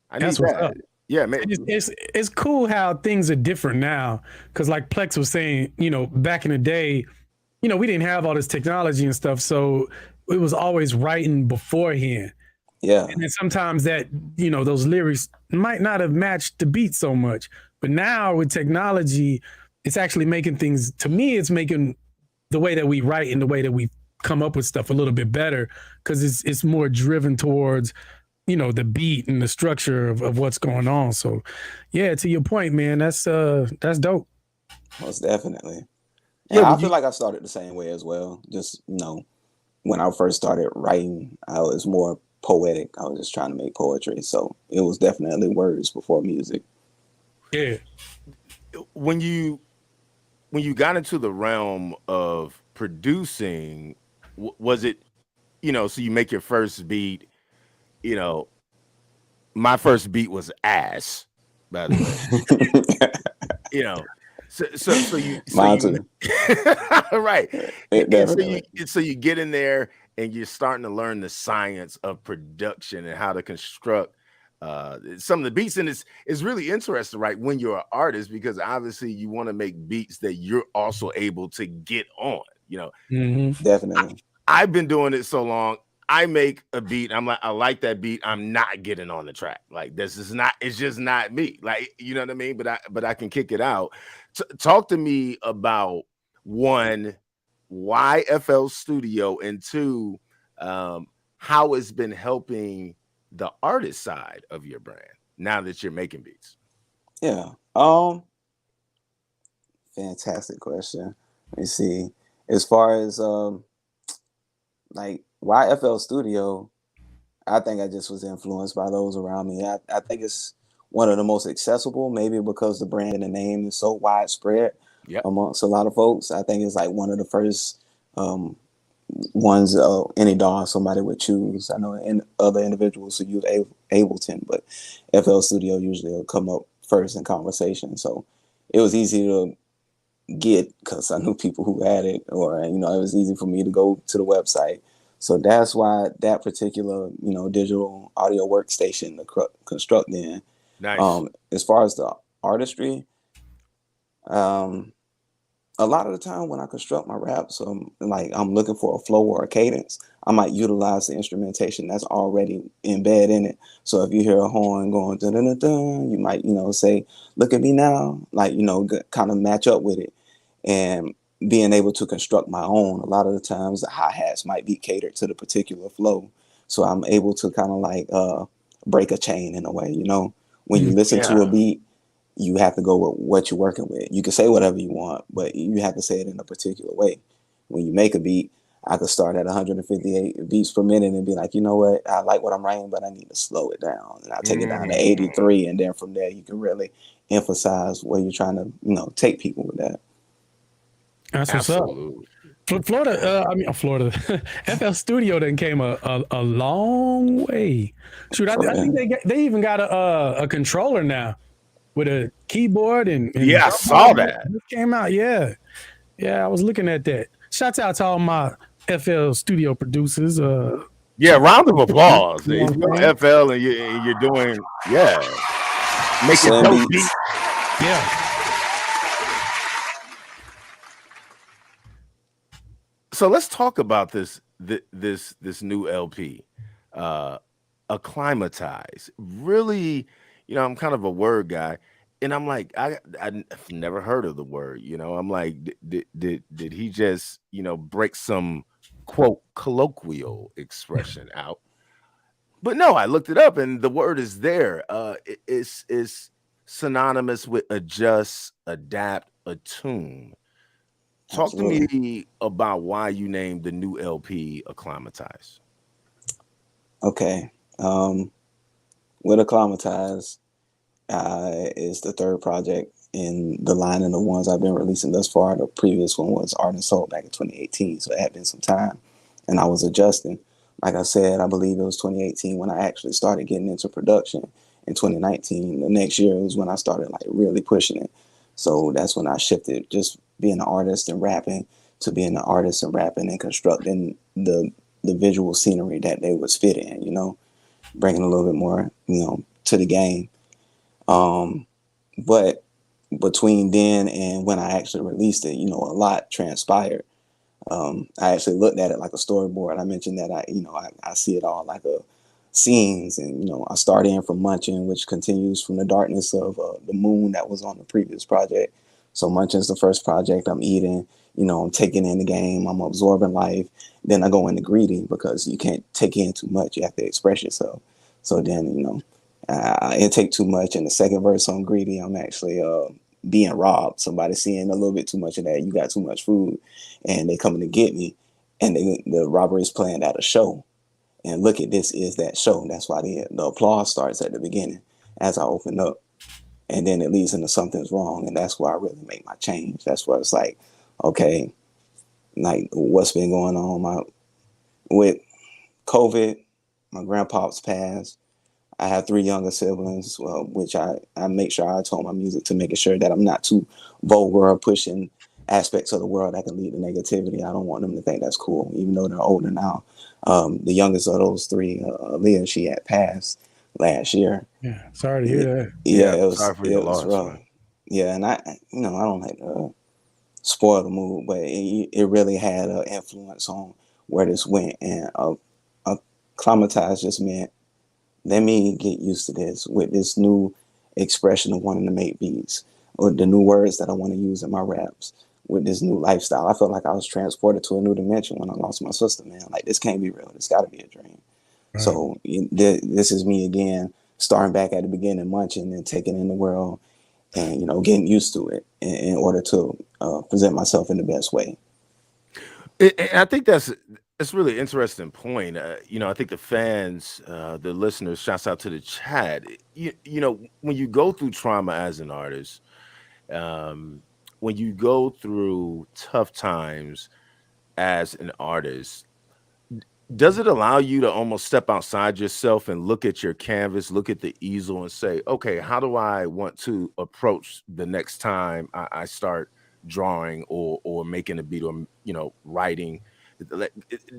I That's need what's that. up. Yeah, man. It's cool how things are different now. Because like Plex was saying, you know, back in the day, you know, we didn't have all this technology and stuff, so it was always writing beforehand. Yeah. And then sometimes that, you know, those lyrics might not have matched the beat so much. But now with technology, it's actually making things, to me, it's making the way that we write and the way that we come up with stuff a little bit better, because it's more driven towards, you know, the beat and the structure of what's going on. So yeah, to your point, man, that's dope. Most definitely. Yeah, I feel like I started the same way as well. Just, you know, when I first started writing, I was more poetic. I was just trying to make poetry. So it was definitely words before music. Yeah. When you got into the realm of producing, was it, so you make your first beat, my first beat was ass, by the way. Mine too. Right. It definitely. So you get in there and you're starting to learn the science of production and how to construct some of the beats. And it's really interesting, right? When you're an artist, because obviously you want to make beats that you're also able to get on, Definitely. I've been doing it so long. I make a beat. I'm like, I like that beat. I'm not getting on the track. Like, it's just not me. Like, you know what I mean? But I can kick it out. Talk to me about, one, why FL Studio, and two, how it's been helping the artist side of your brand now that you're making beats. Yeah. Fantastic question. Let me see. As far as like why FL Studio, I think I just was influenced by those around me. I think it's one of the most accessible, maybe because the brand and the name is so widespread amongst a lot of folks. I think it's like one of the first ones any DAW somebody would choose. I know other individuals who use Ableton, but FL Studio usually will come up first in conversation. So it was easy to get because I knew people who had it, or it was easy for me to go to the website. So that's why that particular digital audio workstation to construct in. Nice. As far as the artistry, a lot of the time when I construct my raps, I'm looking for a flow or a cadence, I might utilize the instrumentation that's already embedded in it. So if you hear a horn going dun dun dun dun, you might say, "Look at me now," kind of match up with it. And being able to construct my own, a lot of the times the hi-hats might be catered to the particular flow. So I'm able to kind of break a chain in a way, when you listen to a beat, you have to go with what you're working with. You can say whatever you want, but you have to say it in a particular way. When you make a beat, I could start at 158 beats per minute and be like, you know what, I like what I'm writing, but I need to slow it down. And I'll take it down to 83. And then from there, you can really emphasize where you're trying to, take people with that. That's what's up. Florida. FL Studio then came a long way. Shoot, I think they even got a controller now with a keyboard and I saw that. It came out. Yeah, I was looking at that. Shouts out to all my FL Studio producers. Round of applause. If you're FL and you're doing making dope beats. Yeah. So let's talk about this new LP, Acclimatize. Really, I'm kind of a word guy, and I'm like, I've never heard of the word. I'm like, did he just break some quote colloquial expression out? But no, I looked it up, and the word is there. It's synonymous with adjust, adapt, attune. Talk to me about why you named the new LP Acclimatize. Okay. With Acclimatize is the third project in the line of the ones I've been releasing thus far. The previous one was Art and Soul back in 2018, so it had been some time. And I was adjusting. Like I said, I believe it was 2018 when I actually started getting into production. In 2019, the next year was when I started really pushing it. So that's when I shifted just being an artist and rapping to being an artist and rapping and constructing the visual scenery that they was fit in, bringing a little bit more, to the game. But between then and when I actually released it, a lot transpired. I actually looked at it like a storyboard. I mentioned that I see it all like a scenes, and I start in from Munching, which continues from the darkness of the moon that was on the previous project. So Munching's the first project. I'm eating, I'm taking in the game, I'm absorbing life. Then I go into Greedy because you can't take in too much, you have to express yourself. So then I intake too much. In the second verse on Greedy, I'm actually being robbed. Somebody seeing a little bit too much of that, you got too much food, and they coming to get me, and the robbery is planned at a show. And look at this is that show. That's why the applause starts at the beginning as I open up. And then it leads into something's wrong. And that's where I really make my change. That's where it's like, okay, like what's been going on with COVID, my grandpa's passed. I have 3 younger siblings, which I make sure I tone my music to making sure that I'm not too vulgar or pushing aspects of the world that can lead to negativity. I don't want them to think that's cool, even though they're older now. The youngest of those 3, Leah, she had passed last year. Yeah, sorry to hear that. Yeah, it was rough. Man. Yeah, and I don't like to spoil the mood, but it really had an influence on where this went. And acclimatized just meant, let me get used to this with this new expression of wanting to make beats, or the new words that I want to use in my raps, with this new lifestyle. I felt like I was transported to a new dimension when I lost my sister, man. Like, this can't be real. This got to be a dream. Right. So this is me again, starting back at the beginning, munching and taking in the world, and getting used to it in order to present myself in the best way. I think that's a really interesting point. I think the fans, the listeners, shouts out to the chat. When you go through trauma as an artist, when you go through tough times as an artist, does it allow you to almost step outside yourself and look at your canvas, look at the easel and say, okay, how do I want to approach the next time I start drawing or making a beat or, writing?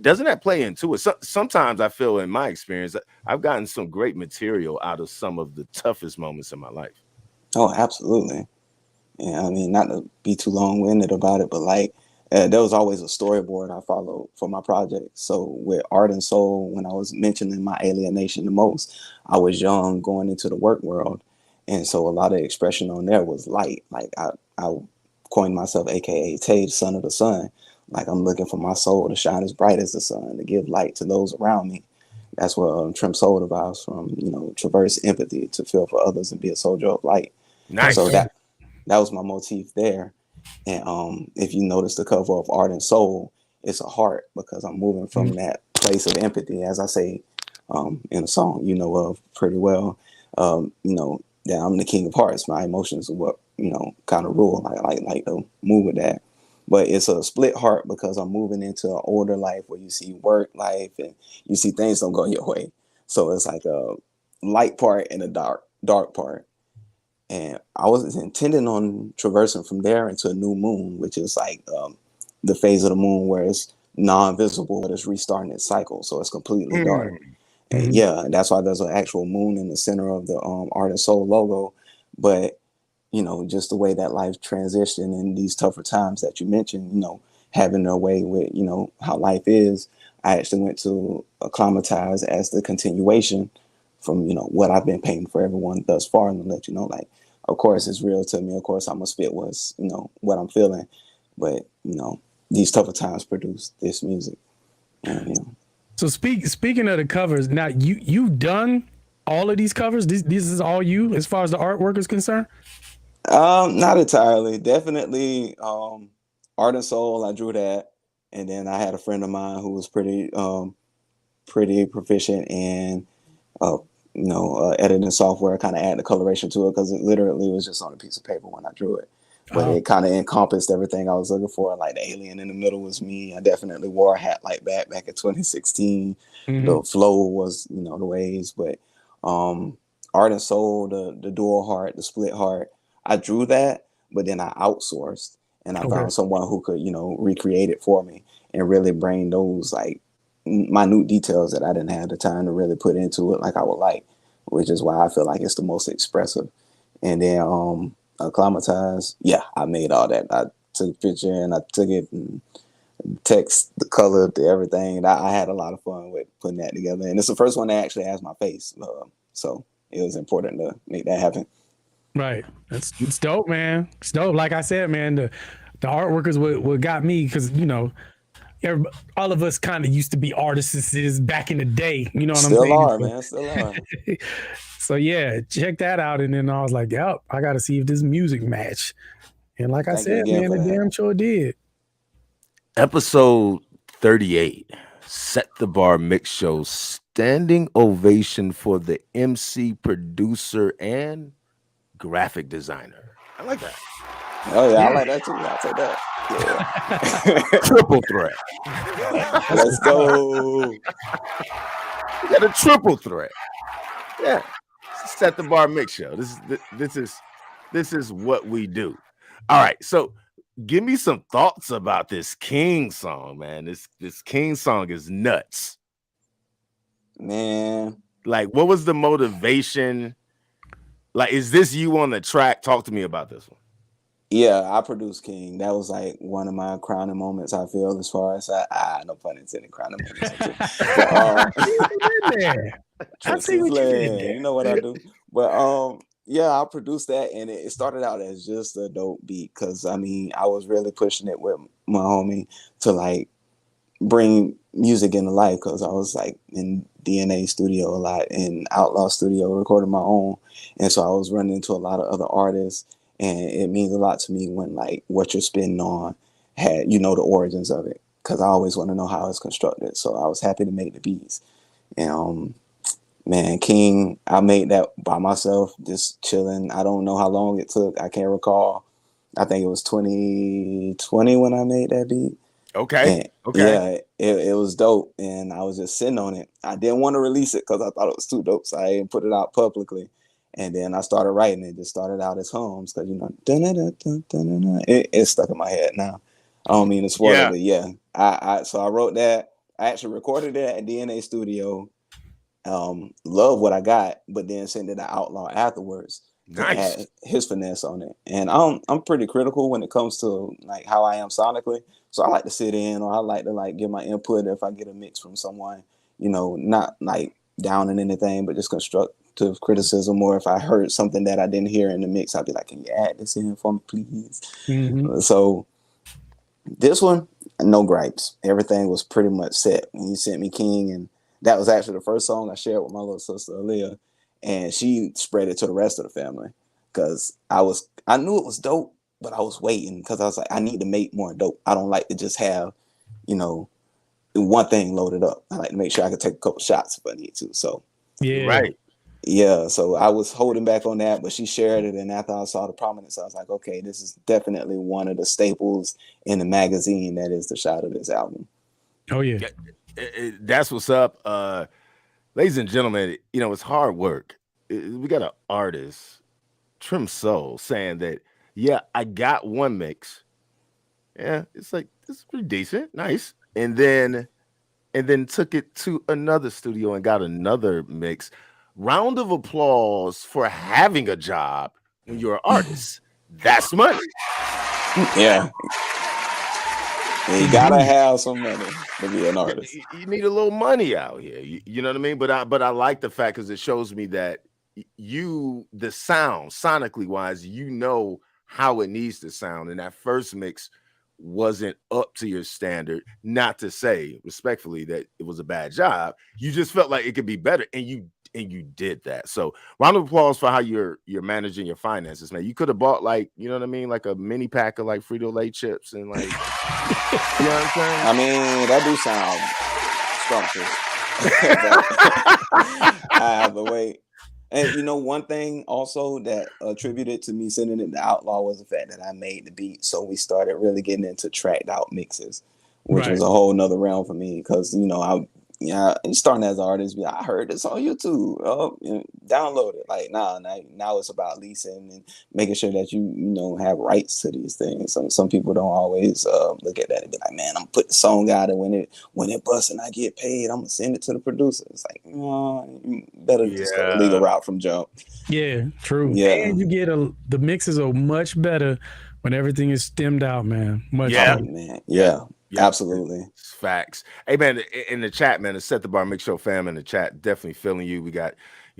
Doesn't that play into it? Sometimes I feel, in my experience, I've gotten some great material out of some of the toughest moments in my life. Oh, absolutely. Yeah, I mean, not to be too long-winded about it, but there was always a storyboard I followed for my project. So with Art and Soul, when I was mentioning my alienation the most, I was young going into the work world. And so a lot of expression on there was light. Like I coined myself, AKA Tay, the son of the sun. Like, I'm looking for my soul to shine as bright as the sun, to give light to those around me. That's where Trem Sol derives from, traverse empathy, to feel for others and be a soldier of light. Nice. So that was my motif there. And if you notice the cover of Art and Soul, it's a heart, because I'm moving from that place of empathy, as I say in a song you know of pretty well, that I'm the king of hearts. My emotions are what, kind of rule. I like to move with that. But it's a split heart, because I'm moving into an older life where you see work life and you see things don't go your way. So it's like a light part and a dark part. And I was intending on traversing from there into a new moon, which is like the phase of the moon where it's non-visible, but it's restarting its cycle. So it's completely dark. And that's why there's an actual moon in the center of the Art and Soul logo. But just the way that life transitioned in these tougher times that you mentioned, having their way with, how life is, I actually went to acclimatize as the continuation from, what I've been painting for everyone thus far, and to let you know, like, of course, it's real to me. Of course, I'm gonna spit what's, what I'm feeling. But, these tougher times produce this music. And, So speaking of the covers, now you've done all of these covers? This is all you, as far as the artwork is concerned? Not entirely. Definitely Art and Soul, I drew that. And then I had a friend of mine who was pretty proficient in editing software, kind of add the coloration to it, because it literally was just on a piece of paper when I drew it. But it kind of encompassed everything I was looking for. Like, the alien in the middle was me. I definitely wore a hat like that back in 2016. The flow was, the ways. But Art and Soul, the dual heart, the split heart, I drew that, but then I outsourced, and I found someone who could, recreate it for me and really bring those like minute details that I didn't have the time to really put into it like I would like, which is why I feel like it's the most expressive. And then acclimatize, I made all that. I took a picture and I took it and text, the color, to everything. I had a lot of fun with putting that together, and it's the first one that actually has my face, so it was important to make that happen. Right. It's dope, man. It's dope. Like I said, man, the artwork is what got me, because, all of us kind of used to be artists back in the day. You know what I'm saying? Still are, man. Still are. So yeah, check that out. And then I was like, yep, I got to see if this music match. And like I said, man, it damn sure did. Episode 38, Set the Bar Mixshow, standing ovation for the MC, producer, and graphic designer. I like that. Oh yeah, I like that too. I'll take that. Triple threat. Let's go. We got a triple threat. Yeah. Set the Bar Mix Show. This is what we do. All right. So give me some thoughts about this King song, man. This King song is nuts. Man. Like, what was the motivation? Like, is this you on the track? Talk to me about this one. Yeah, I produced King. That was like one of my crowning moments, I feel, as far as no pun intended, crowning moments. I see what you did there. You know what I do. But yeah, I produced that, and it started out as just a dope beat because I mean I was really pushing it with my homie to like bring music into life because I was like in DNA studio a lot and Outlaw studio recording my own, and so I was running into a lot of other artists, and it means a lot to me when like what you're spinning on had the origins of it because I always want to know how it's constructed. So I was happy to make the beats, and man, King, I made that by myself, just chilling. I don't know how long it took. I can't recall. I think it was 2020 when I made that beat. Okay. And okay. Yeah, it was dope. And I was just sitting on it. I didn't want to release it because I thought it was too dope. So I didn't put it out publicly. And then I started writing it. Just started out as hums because, it's stuck in my head now. I don't mean to spoil it, but yeah. So I wrote that. I actually recorded it at DNA Studio. Love what I got, but then sent it to Outlaw afterwards. Nice. To add his finesse on it. And I'm pretty critical when it comes to like how I am sonically. So I like to sit in, or I like to like give my input if I get a mix from someone, not like down in anything, but just constructive criticism. Or if I heard something that I didn't hear in the mix, I'd be like, can you add this in for me, please? Mm-hmm. So this one, no gripes. Everything was pretty much set when you sent me King, and that was actually the first song I shared with my little sister Aaliyah, and she spread it to the rest of the family because I knew it was dope, but I was waiting because I was like, I need to make more dope. I don't like to just have, one thing loaded up. I like to make sure I can take a couple shots if I need to. So yeah, right. Yeah, so I was holding back on that, but she shared it, and after I saw the prominence, I was like, okay, this is definitely one of the staples in the magazine that is the shot of this album. Oh yeah. That's what's up. Ladies and gentlemen, it's hard work. We got an artist, Trem Sol, saying that, yeah, I got one mix. Yeah, it's pretty decent, nice. And then took it to another studio and got another mix. Round of applause for having a job when you're an artist. That's money. Yeah. You gotta have some money to be an artist. You need a little money out here. You know what I mean? But I like the fact because it shows me that the sound, sonically wise, how it needs to sound. And that first mix wasn't up to your standard. Not to say respectfully that it was a bad job. You just felt like it could be better, and you did that. So round of applause for how you're managing your finances, man. You could have bought like a mini pack of like Frito-Lay chips and like you know what I'm saying? I mean, that do sound scrumptious. I have to wait. And one thing also that attributed to me sending it to Outlaw was the fact that I made the beat. So we started really getting into tracked out mixes, which was a whole nother realm for me because starting as an artist, I heard this on YouTube. Download it. Like now it's about leasing and making sure that you have rights to these things. Some people don't always look at that and be like, man, I'm gonna put the song out, and when it busts and I get paid, I'm gonna send it to the producer. It's like, you better just go the legal route from jump. Yeah, true. Yeah, and you get the mixes are much better when everything is stemmed out, man. Much better. Man. Yeah. Absolutely. Facts. Hey man, in the chat, man, the Set the Bar Mix Show fam in the chat definitely feeling you. We got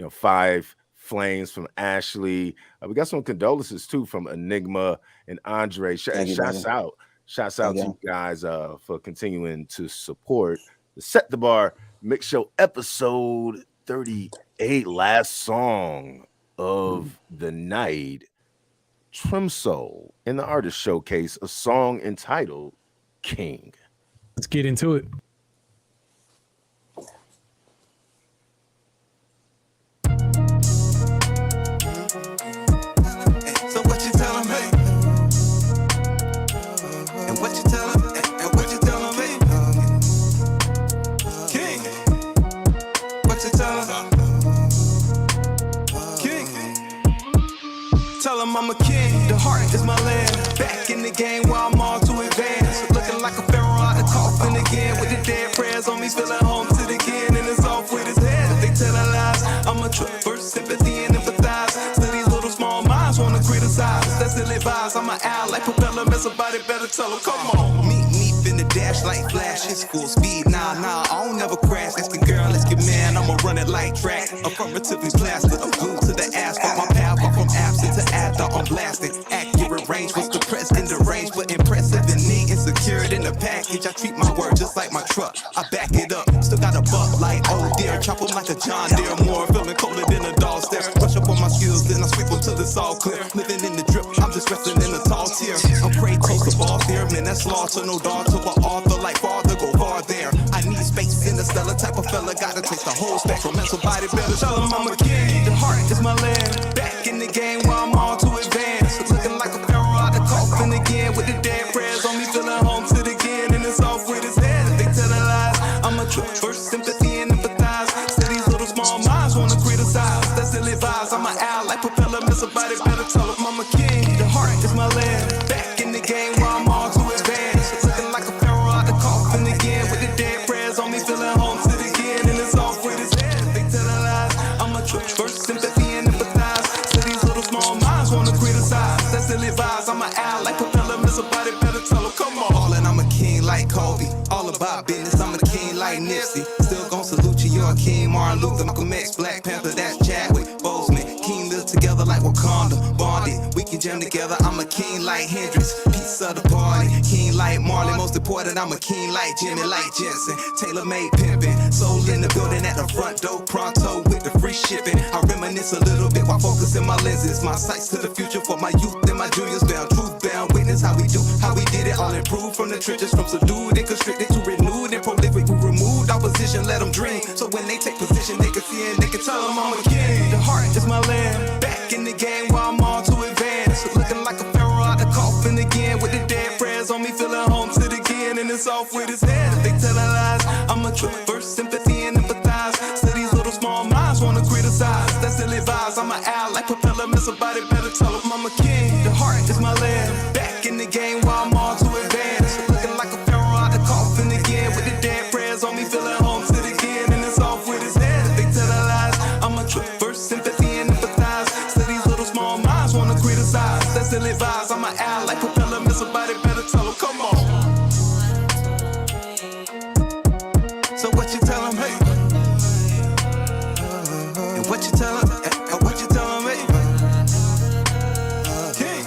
5 flames from Ashley. We got some condolences too from Enigma and Andre. Shouts out to you guys for continuing to support the Set the Bar Mix Show episode 38. Last song of the night, Trem Sol in the artist showcase, a song entitled King. Let's get into it. So what you telling me? And them I'm a king. The heart is my land. Back in the game while I'm on to advance. Looking like a pharaoh out the coffin again. With the dead prayers on me, feeling home to the kin. And it's off with his head. If they tell lies, I'm a trip first sympathy and empathize. So these little small minds wanna criticize. That's still advise. I'm an owl like propeller. Man, somebody better tell them, come on. Meet me in the dash like flash. It's full speed. Nah, I don't never crash. Let's get girl, let's get man. I'ma run it like track. Affirmatively plastered. I'm glued to the asphalt. My path off from absent to after. I'm blasting. Accurate range was compressed in the range, but impressive and neat and secured in the package. I treat my word just like my truck. I back it up. Still got a buck like oh dear. Chop 'em like a John Deere. More feeling colder than a dog stare. Brush up on my skills, then I sweep 'em till it's all clear. Living in the drip, I'm just resting in the tall tier. I'm prey close to ball fear, man. That's slaughter, no dog to an author like father. Go far there. I need space in the stellar type of fella. Gotta take the whole spectrum. Man, somebody better tell him I'm a king. The heart is my land. Back in the game while I'm on to advance. Looking like a pharaoh out the coffin again. With the dead prayers on me, feeling home to the kin. And it's off with his head. If they tell lies, I'm a true first sympathy and empathize. So these little small minds wanna criticize. That's still advise. I'm an owl like propeller. Man, somebody better tell him I'm a king. The heart is my land. Back in the game while I'm on to advance. Looking like a pharaoh out the coffin again. With the dead prayers on me, feeling home to the kin. And it's off with his head. If they tell lies, I'm a true first sympathy and empathize. So these little small minds wanna criticize. That's still advise. I'm an owl like propeller. Man, somebody better tell him, come on. Ballin', I'm a king like Kobe. All about business, I'm a king like Nipsey. Still gon' salute you, you're a king. Martin Luther, Malcolm X, Black Panther, that's Chadwick Boseman. King lives together like Wakanda, bonded. We can jam together, I'm a king like Hendrix. Piece of the party, king like Marley. Most important, I'm a king like Jimmy, like Jensen. Tailor-made pimpin', soul in the building at the front door. Pronto with the free shipping. I reminisce a little bit while focusing my lenses. My sights to the future for my youth and my juniors bound. Truth bound, witness how we do, how we did it. All improved from the trenches, from subdued and constricted to renewed and prolific. We removed opposition, let them dream. So when they take position, they can see and they can tell them I'm a king. The heart is my land. Back in the game while I'm on to advance. Looking like a pharaoh out the coffin again. With the dead prayers on me, feeling home to the kin. And it's off with his head. If they tell lies, I'm a true first sympathy and empathize. So these little small minds wanna criticize. That's still advise. I'm an owl like propeller. Man, somebody better tell him I'm a king. The heart is my land. Back in the game while I'm on to advance. Looking like a pharaoh out the coffin again. With the dead prayers on me, feeling home to the kin. And it's off with his head. If they tell lies, I'm a true first sympathy and empathize. So these little small minds wanna criticize. That's still advise. I'm an owl like propeller. Man, somebody better tell him, come on. So what you tell him, hey? And what you tell him, and what you tell him, hey? King.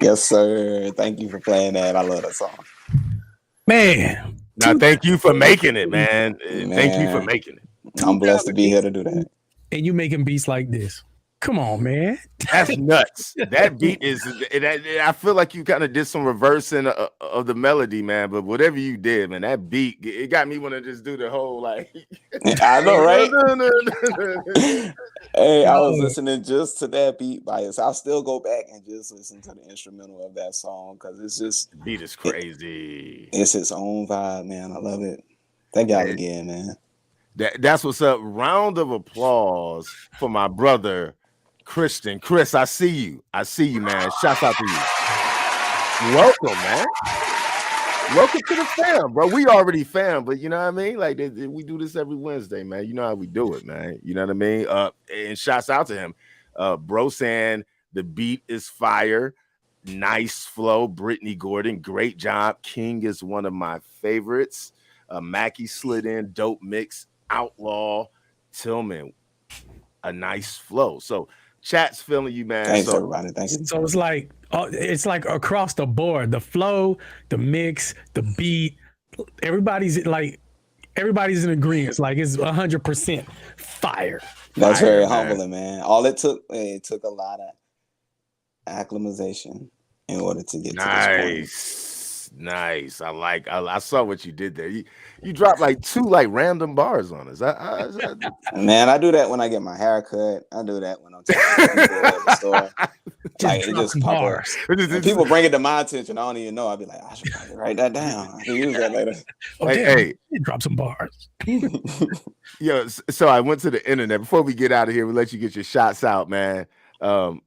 Yes, sir. Thank you for playing that. I love that song. Man. Now, thank you for making it, man. Thank you for making it. I'm blessed to be here to do that. And you making beats like this. Come on, man. That's nuts. That beat is, I feel like you kind of did some reversing of the melody, man. But whatever you did, man, that beat, it got me want to just do the whole like. I know, right? Hey, I was listening just to that beat by it. I'll still go back and just listen to the instrumental of that song because it's just. The beat is crazy. It's its own vibe, man. I love it. Thank y'all again, man. That's what's up. Round of applause for my brother. Christian. Chris, I see you. I see you, man. Shouts out to you. Welcome, man. Welcome to the fam, bro. We already fam, but you know what I mean? Like, we do this every Wednesday, man. You know how we do it, man. You know what I mean? And shouts out to him. Bro saying the beat is fire. Nice flow. Brittany Gordon, great job. King is one of my favorites. Mackie slid in, dope mix. Outlaw. Tillman, a nice flow. So, chat's feeling you, man. Thanks, everybody. Thank you. So it's like across the board, the flow, the mix, the beat, everybody's in agreement. Like it's 100% fire. That's fire, very man. humbling, man. All it took a lot of acclimatization. in order to get to this point. Nice. I saw what you did there. You dropped like 2 like random bars on us. Man, I do that when I get my hair cut. I do that when I'm talking to people at the store. Like, it just pop up. When people bring it to my attention, I don't even know. I'll be like, I should probably write that down. I can use that later. Hey, drop some bars. Yo, so I went to the internet. Before we get out of here, we'll let you get your shots out, man. So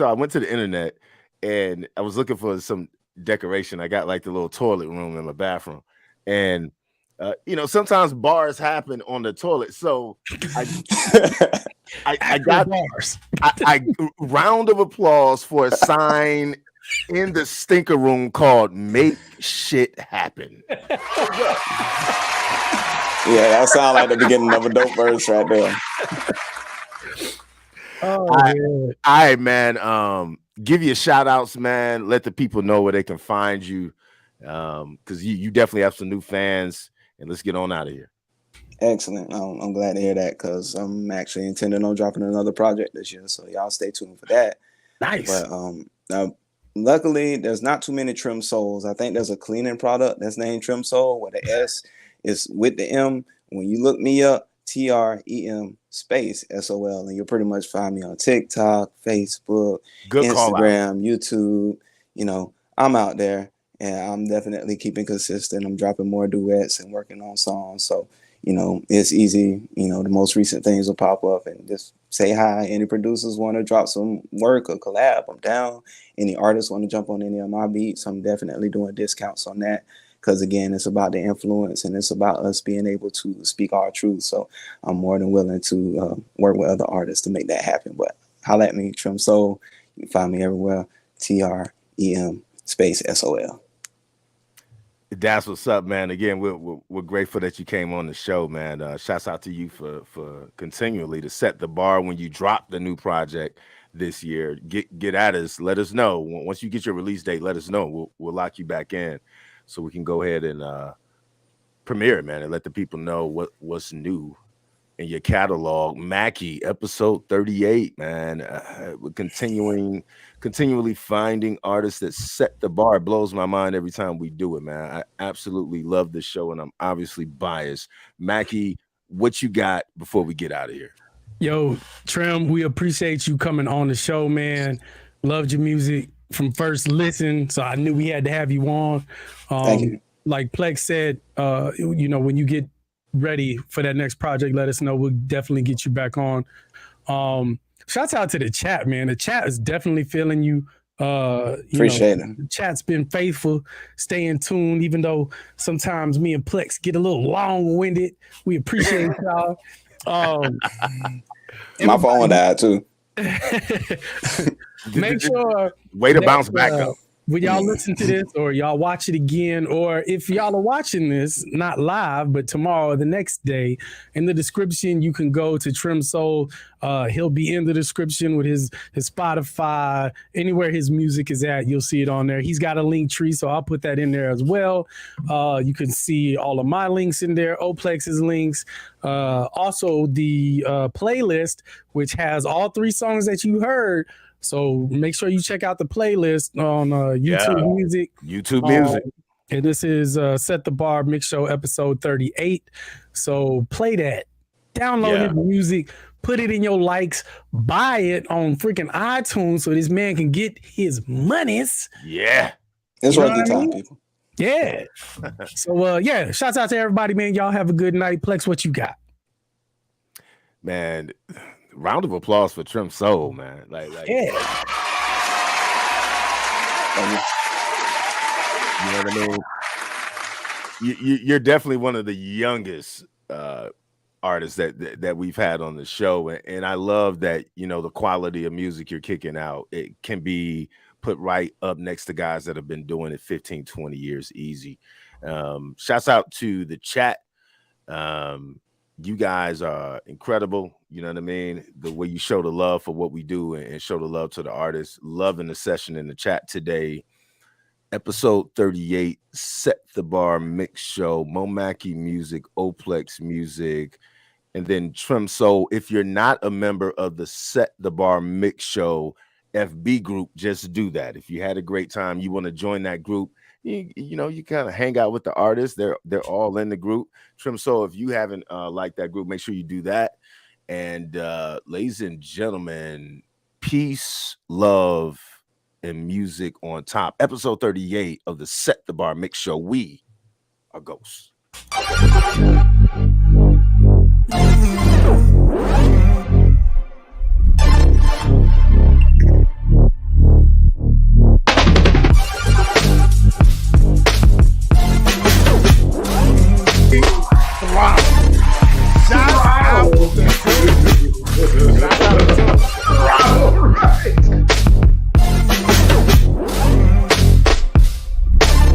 I went to the internet and I was looking for some decoration. I got like the little toilet room in my bathroom, and sometimes bars happen on the toilet. So I got bars. I round of applause for a sign in the stinker room called "Make Shit Happen." Yeah, that sounds like the beginning of a dope verse right there. Man. Give you shout outs, man. Let the people know where they can find you. Because you definitely have some new fans, and let's get on out of here. Excellent. I'm glad to hear that, because I'm actually intending on dropping another project this year. So y'all stay tuned for that. Nice. But luckily there's not too many Trem Sols. I think there's a cleaning product that's named Trem Sol, where the S is with the M. When you look me up, TREM space SOL, and you'll pretty much find me on TikTok, Facebook, Instagram, YouTube. I'm out there, and I'm definitely keeping consistent. I'm dropping more duets and working on songs. So, it's easy. The most recent things will pop up, and just say hi. Any producers want to drop some work or collab, I'm down. Any artists want to jump on any of my beats, I'm definitely doing discounts on that. Because, again, it's about the influence, and it's about us being able to speak our truth. So I'm more than willing to work with other artists to make that happen. But holla at me, Trem Sol. You can find me everywhere, TREM space SOL. That's what's up, man. Again, we're grateful that you came on the show, man. Shouts out to you for continually to set the bar when you drop the new project this year. Get at us. Let us know. Once you get your release date, let us know. We'll lock you back in, so we can go ahead and premiere it, man, and let the people know what's new in your catalog. Mackie, episode 38, man. We're continually finding artists that set the bar. It blows my mind every time we do it, man. I absolutely love this show, and I'm obviously biased. Mackie, what you got before we get out of here? Yo, Trem, we appreciate you coming on the show, man. Loved your music from first listen, so I knew we had to have you on. Thank you. Like Plex said, when you get ready for that next project, let us know. We'll definitely get you back on. Shouts out to the chat, man. The chat is definitely feeling you. Appreciate it. The chat's been faithful, staying tuned, even though sometimes me and Plex get a little long-winded. We appreciate y'all. My phone died too. Make sure way to bounce back up. When y'all listen to this, or y'all watch it again, or if y'all are watching this not live but tomorrow or the next day, in the description you can go to Trem Sol. He'll be in the description with his Spotify, anywhere his music is at, you'll see it on there. He's got a Linktree, so I'll put that in there as well. You can see all of my links in there, Oplex's links, also the playlist, which has all 3 songs that you heard. So make sure you check out the playlist on YouTube Music. YouTube Music. And this is Set the Bar Mixshow episode 38. So play that. Download his music. Put it in your likes. Buy it on freaking iTunes so this man can get his monies. Yeah. It's worth the time, people. Yeah. So, shouts out to everybody, man. Y'all have a good night. Plex, what you got? Man, round of applause for Trem Sol, man. Like, yeah. You know what I mean? You're definitely one of the youngest artists that we've had on the show, and I love that the quality of music you're kicking out. It can be put right up next to guys that have been doing it 15, 20 years easy. Shouts out to the chat. You guys are incredible. You know what I mean? The way you show the love for what we do and show the love to the artists. Loving the session in the chat today. Episode 38, Set the Bar Mixshow, MOMAKKIMUSIC, Oplex Music, and then Trem Sol. If you're not a member of the Set the Bar Mixshow FB group, just do that. If you had a great time, you want to join that group, you know, you kind of hang out with the artists. They're all in the group. Trem Sol, if you haven't liked that group, make sure you do that. And ladies and gentlemen, peace, love, and music on top. Episode 38 of the Set the Bar Mix Show. We are Ghosts.